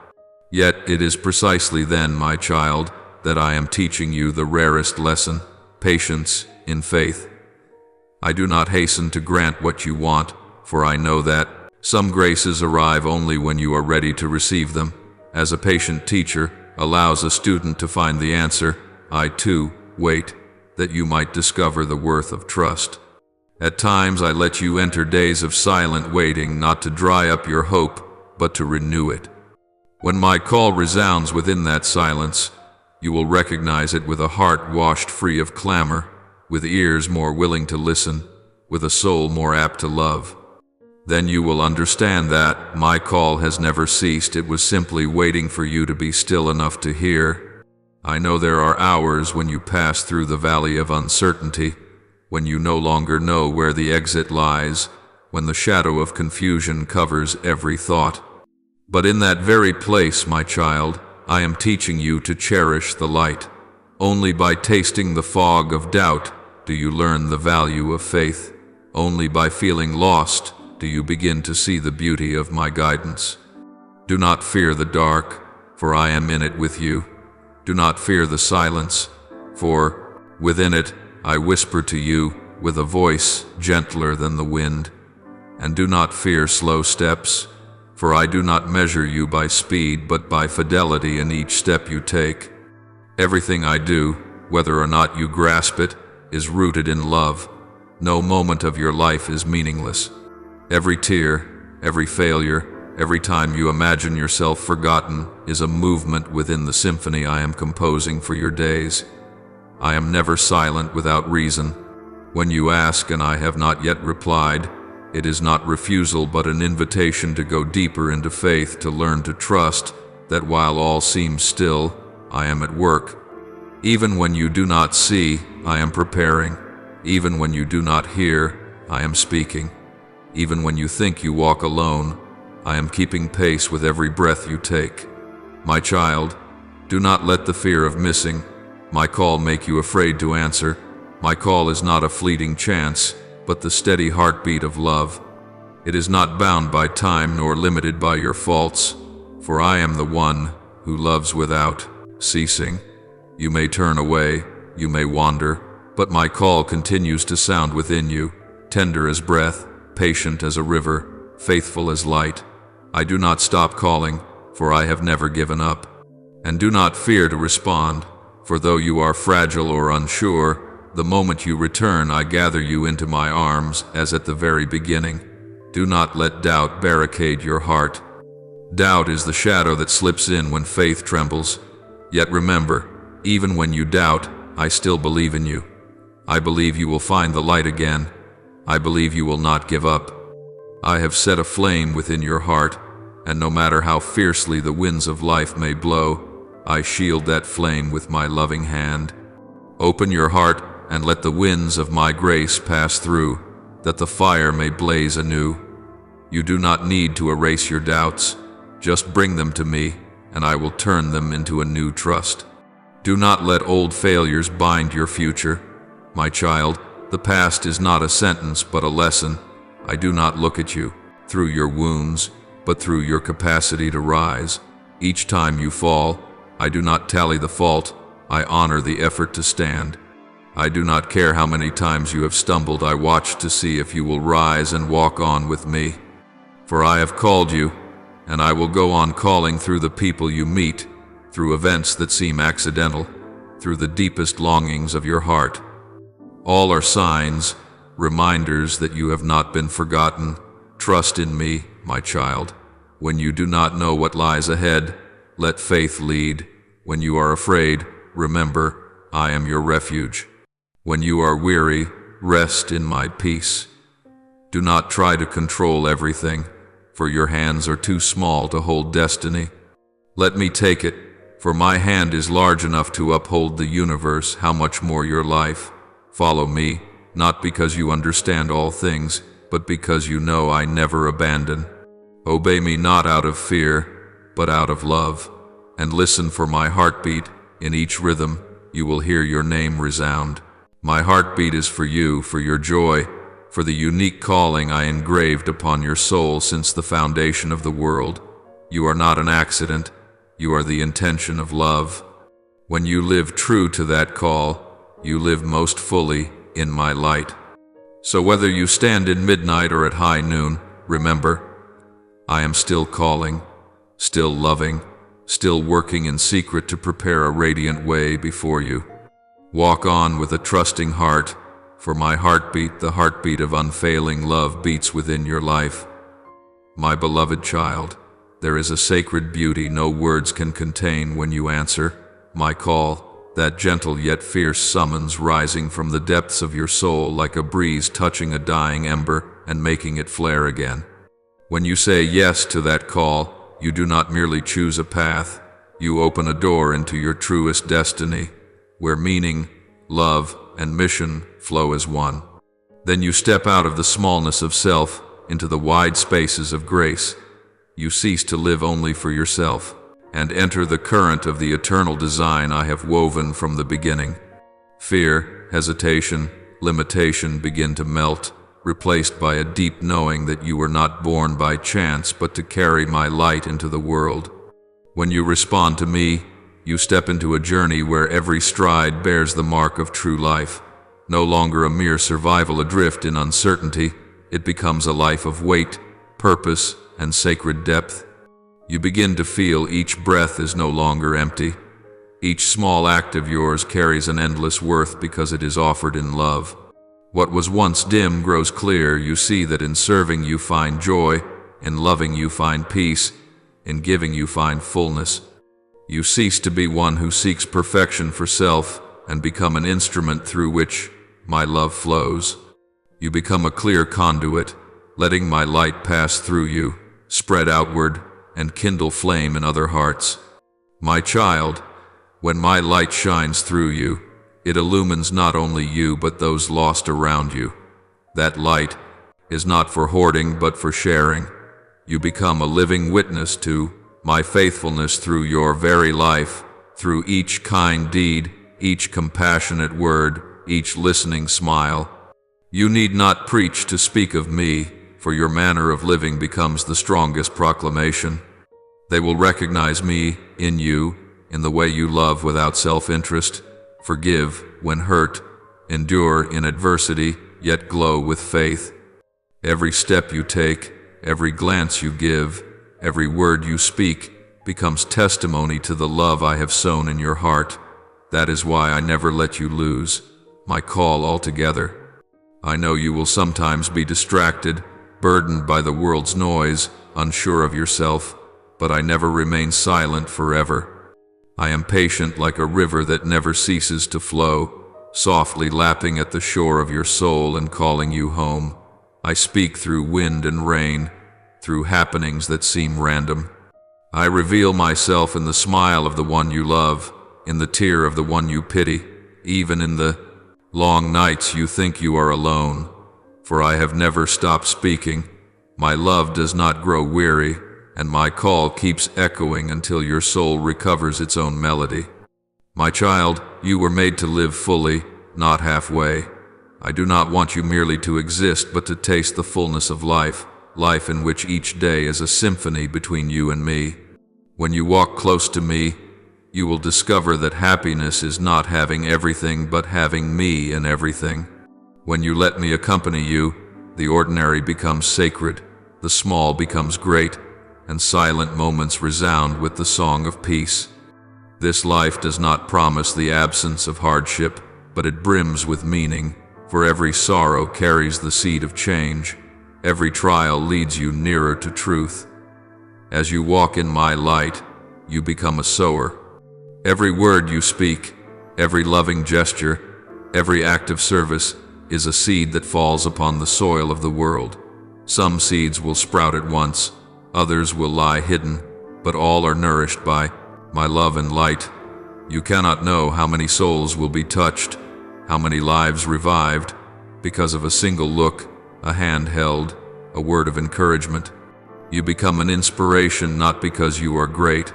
[SPEAKER 1] Yet it is precisely then, my child, that I am teaching you the rarest lesson, patience in faith. I do not hasten to grant what you want, for I know that some graces arrive only when you are ready to receive them. As a patient teacher allows a student to find the answer, I too wait, that you might discover the worth of trust. At times I let you enter days of silent waiting, not to dry up your hope, but to renew it. When my call resounds within that silence, you will recognize it with a heart washed free of clamor, with ears more willing to listen, with a soul more apt to love. Then you will understand that my call has never ceased. It was simply waiting for you to be still enough to hear. I know there are hours when you pass through the valley of uncertainty, when you no longer know where the exit lies, when the shadow of confusion covers every thought. But in that very place, my child, I am teaching you to cherish the light. Only by tasting the fog of doubt do you learn the value of faith. Only by feeling lost do you begin to see the beauty of my guidance. Do not fear the dark, for I am in it with you. Do not fear the silence, for within it I whisper to you with a voice gentler than the wind. And do not fear slow steps, for I do not measure you by speed but by fidelity in each step you take. Everything I do, whether or not you grasp it, is rooted in love. No moment of your life is meaningless. Every tear, every failure, every time you imagine yourself forgotten is a movement within the symphony I am composing for your days. I am never silent without reason. When you ask and I have not yet replied, it is not refusal but an invitation to go deeper into faith, to learn to trust that while all seems still, I am at work. Even when you do not see, I am preparing. Even when you do not hear, I am speaking. Even when you think you walk alone, I am keeping pace with every breath you take. My child, do not let the fear of missing my call make you afraid to answer. My call is not a fleeting chance, but the steady heartbeat of love. It is not bound by time nor limited by your faults, for I am the one who loves without ceasing. You may turn away, you may wander, but my call continues to sound within you, tender as breath, patient as a river, faithful as light. I do not stop calling, for I have never given up. And do not fear to respond, for though you are fragile or unsure, the moment you return I gather you into my arms as at the very beginning. Do not let doubt barricade your heart. Doubt is the shadow that slips in when faith trembles. Yet remember, even when you doubt, I still believe in you. I believe you will find the light again. I believe you will not give up. I have set a flame within your heart, and no matter how fiercely the winds of life may blow, I shield that flame with my loving hand. Open your heart and let the winds of my grace pass through, that the fire may blaze anew. You do not need to erase your doubts. Just bring them to me, and I will turn them into a new trust. Do not let old failures bind your future. My child, the past is not a sentence but a lesson. I do not look at you through your wounds, but through your capacity to rise. Each time you fall, I do not tally the fault, I honor the effort to stand. I do not care how many times you have stumbled, I watch to see if you will rise and walk on with me. For I have called you, and I will go on calling through the people you meet, through events that seem accidental, through the deepest longings of your heart. All are signs, reminders that you have not been forgotten. Trust in me, my child. When you do not know what lies ahead, let faith lead. When you are afraid, remember, I am your refuge. When you are weary, rest in my peace. Do not try to control everything, for your hands are too small to hold destiny. Let me take it, for my hand is large enough to uphold the universe. How much more your life? Follow me, not because you understand all things, but because you know I never abandon. Obey me not out of fear, but out of love, and listen for my heartbeat. In each rhythm, you will hear your name resound. My heartbeat is for you, for your joy, for the unique calling I engraved upon your soul since the foundation of the world. You are not an accident, you are the intention of love. When you live true to that call, you live most fully in my light. So whether you stand in midnight or at high noon, remember, I am still calling, still loving, still working in secret to prepare a radiant way before you. Walk on with a trusting heart, for my heartbeat, the heartbeat of unfailing love, beats within your life. My beloved child, there is a sacred beauty no words can contain when you answer my call, that gentle yet fierce summons rising from the depths of your soul like a breeze touching a dying ember and making it flare again. When you say yes to that call, you do not merely choose a path, you open a door into your truest destiny, where meaning, love, and mission flow as one. Then you step out of the smallness of self into the wide spaces of grace. You cease to live only for yourself, and enter the current of the eternal design I have woven from the beginning. Fear, hesitation, limitation begin to melt, replaced by a deep knowing that you were not born by chance but to carry my light into the world. When you respond to me, you step into a journey where every stride bears the mark of true life. No longer a mere survival adrift in uncertainty, it becomes a life of weight, purpose, and sacred depth. You begin to feel each breath is no longer empty. Each small act of yours carries an endless worth because it is offered in love. What was once dim grows clear. You see that in serving you find joy, in loving you find peace, in giving you find fullness. You cease to be one who seeks perfection for self and become an instrument through which my love flows. You become a clear conduit, letting my light pass through you, spread outward, and kindle flame in other hearts. My child, when my light shines through you, it illumines not only you but those lost around you. That light is not for hoarding but for sharing. You become a living witness to my faithfulness through your very life, through each kind deed, each compassionate word, each listening smile. You need not preach to speak of me, for your manner of living becomes the strongest proclamation. They will recognize me in you, in the way you love without self-interest, forgive when hurt, endure in adversity, yet glow with faith. Every step you take, every glance you give, every word you speak becomes testimony to the love I have sown in your heart. That is why I never let you lose my call altogether. I know you will sometimes be distracted, burdened by the world's noise, unsure of yourself, but I never remain silent forever. I am patient like a river that never ceases to flow, softly lapping at the shore of your soul and calling you home. I speak through wind and rain, through happenings that seem random. I reveal myself in the smile of the one you love, in the tear of the one you pity, even in the long nights you think you are alone. For I have never stopped speaking. My love does not grow weary, and my call keeps echoing until your soul recovers its own melody. My child, you were made to live fully, not halfway. I do not want you merely to exist, but to taste the fullness of life, life in which each day is a symphony between you and me. When you walk close to me, you will discover that happiness is not having everything, but having me in everything. When you let me accompany you, the ordinary becomes sacred, the small becomes great, and silent moments resound with the song of peace. This life does not promise the absence of hardship, but it brims with meaning, for every sorrow carries the seed of change. Every trial leads you nearer to truth. As you walk in my light, you become a sower. Every word you speak, every loving gesture, every act of service is a seed that falls upon the soil of the world. Some seeds will sprout at once, others will lie hidden, but all are nourished by my love and light. You cannot know how many souls will be touched, how many lives revived, because of a single look, a hand held, a word of encouragement. You become an inspiration not because you are great,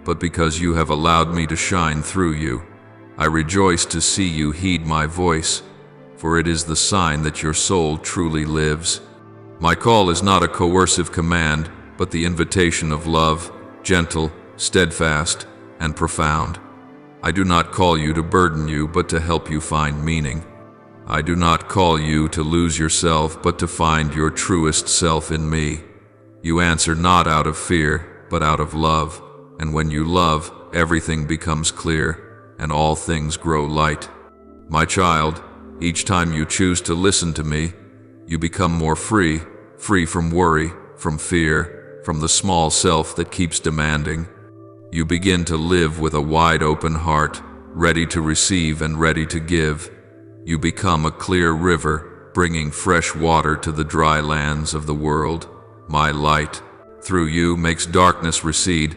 [SPEAKER 1] but because you have allowed me to shine through you. I rejoice to see you heed my voice, for it is the sign that your soul truly lives. My call is not a coercive command, but the invitation of love, gentle, steadfast, and profound. I do not call you to burden you, but to help you find meaning. I do not call you to lose yourself, but to find your truest self in me. You answer not out of fear, but out of love, and when you love, everything becomes clear, and all things grow light. My child, each time you choose to listen to me, you become more free, free from worry, from fear, from the small self that keeps demanding. You begin to live with a wide open heart, ready to receive and ready to give. You become a clear river, bringing fresh water to the dry lands of the world. My light, through you, makes darkness recede,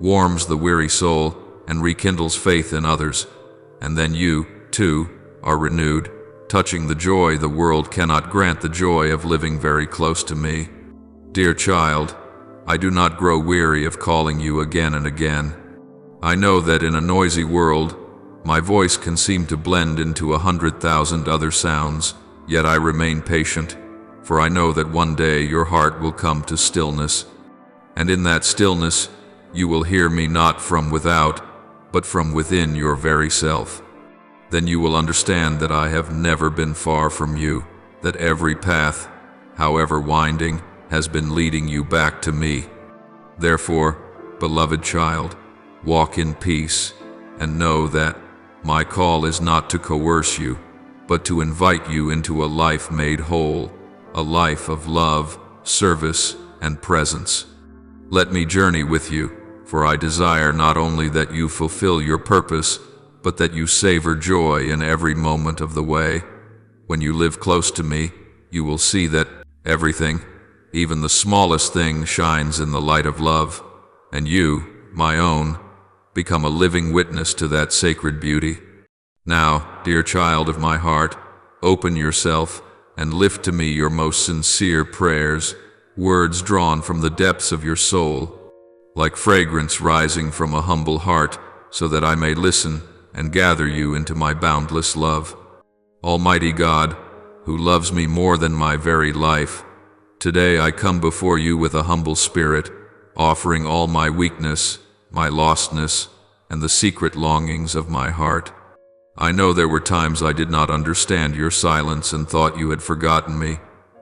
[SPEAKER 1] warms the weary soul, and rekindles faith in others. And then you, too, are renewed, touching the joy the world cannot grant, the joy of living very close to me. Dear child, I do not grow weary of calling you again and again. I know that in a noisy world, my voice can seem to blend into 100,000 other sounds, yet I remain patient, for I know that one day your heart will come to stillness. And in that stillness, you will hear me not from without, but from within your very self. Then you will understand that I have never been far from you, that every path, however winding, has been leading you back to me. Therefore, beloved child, walk in peace, and know that my call is not to coerce you, but to invite you into a life made whole, a life of love, service, and presence. Let me journey with you, for I desire not only that you fulfill your purpose, but that you savor joy in every moment of the way. When you live close to me, you will see that everything, even the smallest thing, shines in the light of love, and you, my own, become a living witness to that sacred beauty. Now, dear child of my heart, open yourself and lift to me your most sincere prayers, words drawn from the depths of your soul, like fragrance rising from a humble heart, so that I may listen and gather you into my boundless love. Almighty God, who loves me more than my very life, today I come before you with a humble spirit, offering all my weakness, my lostness, and the secret longings of my heart. I know there were times I did not understand your silence and thought you had forgotten me,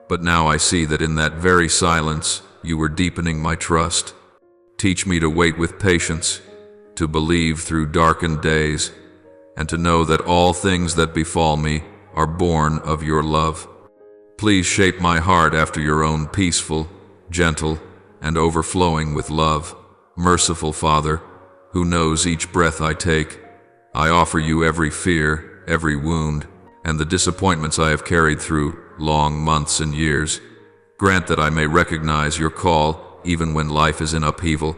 [SPEAKER 1] but now I see that in that very silence you were deepening my trust. Teach me to wait with patience, to believe through darkened days, and to know that all things that befall me are born of your love. Please shape my heart after your own peaceful, gentle, and overflowing with love. Merciful Father, who knows each breath I take, I offer you every fear, every wound, and the disappointments I have carried through long months and years. Grant that I may recognize your call even when life is in upheaval,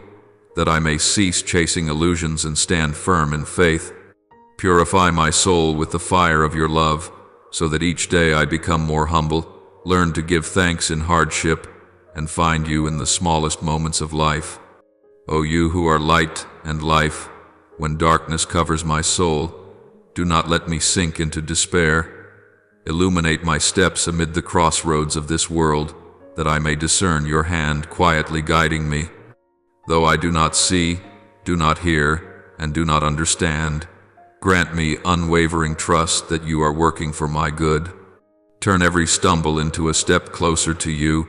[SPEAKER 1] that I may cease chasing illusions and stand firm in faith. Purify my soul with the fire of your love, so that each day I become more humble, learn to give thanks in hardship, and find you in the smallest moments of life. O you who are light and life, when darkness covers my soul, do not let me sink into despair. Illuminate my steps amid the crossroads of this world, that I may discern your hand quietly guiding me. Though I do not see, do not hear, and do not understand, grant me unwavering trust that you are working for my good. Turn every stumble into a step closer to you,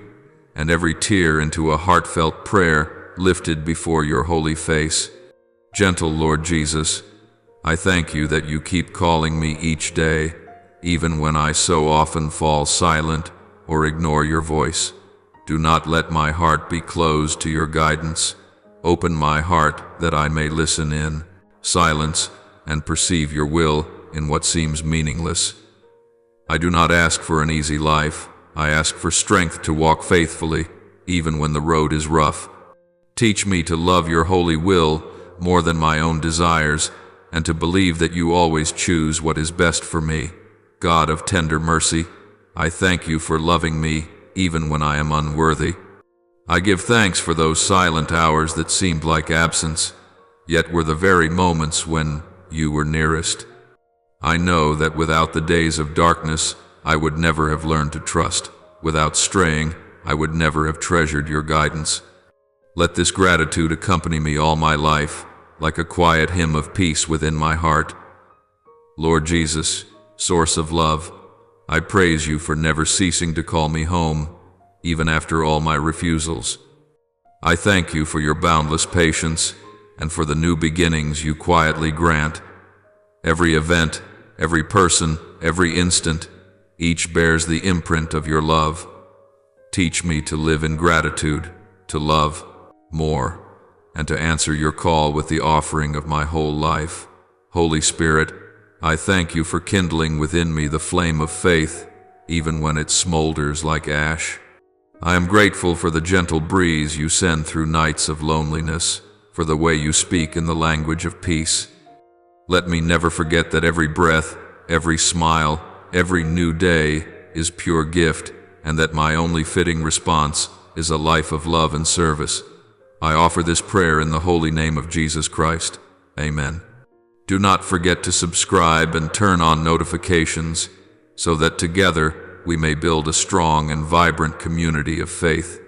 [SPEAKER 1] and every tear into a heartfelt prayer lifted before your holy face. Gentle Lord Jesus, I thank you that you keep calling me each day, even when I so often fall silent or ignore your voice. Do not let my heart be closed to your guidance. Open my heart that I may listen in silence and perceive your will in what seems meaningless. I do not ask for an easy life. I ask for strength to walk faithfully, even when the road is rough. Teach me to love your holy will more than my own desires, and to believe that you always choose what is best for me. God of tender mercy, I thank you for loving me even when I am unworthy. I give thanks for those silent hours that seemed like absence, yet were the very moments when you were nearest. I know that without the days of darkness, I would never have learned to trust. Without straying, I would never have treasured your guidance. Let this gratitude accompany me all my life, like a quiet hymn of peace within my heart. Lord Jesus, source of love, I praise you for never ceasing to call me home, even after all my refusals. I thank you for your boundless patience and for the new beginnings you quietly grant. Every event, every person, every instant, each bears the imprint of your love. Teach me to live in gratitude, to love more, and to answer your call with the offering of my whole life. Holy Spirit, I thank you for kindling within me the flame of faith, even when it smolders like ash. I am grateful for the gentle breeze you send through nights of loneliness, for the way you speak in the language of peace. Let me never forget that every breath, every smile, every new day is pure gift, and that my only fitting response is a life of love and service. I offer this prayer in the holy name of Jesus Christ. Amen. Do not forget to subscribe and turn on notifications so that together we may build a strong and vibrant community of faith.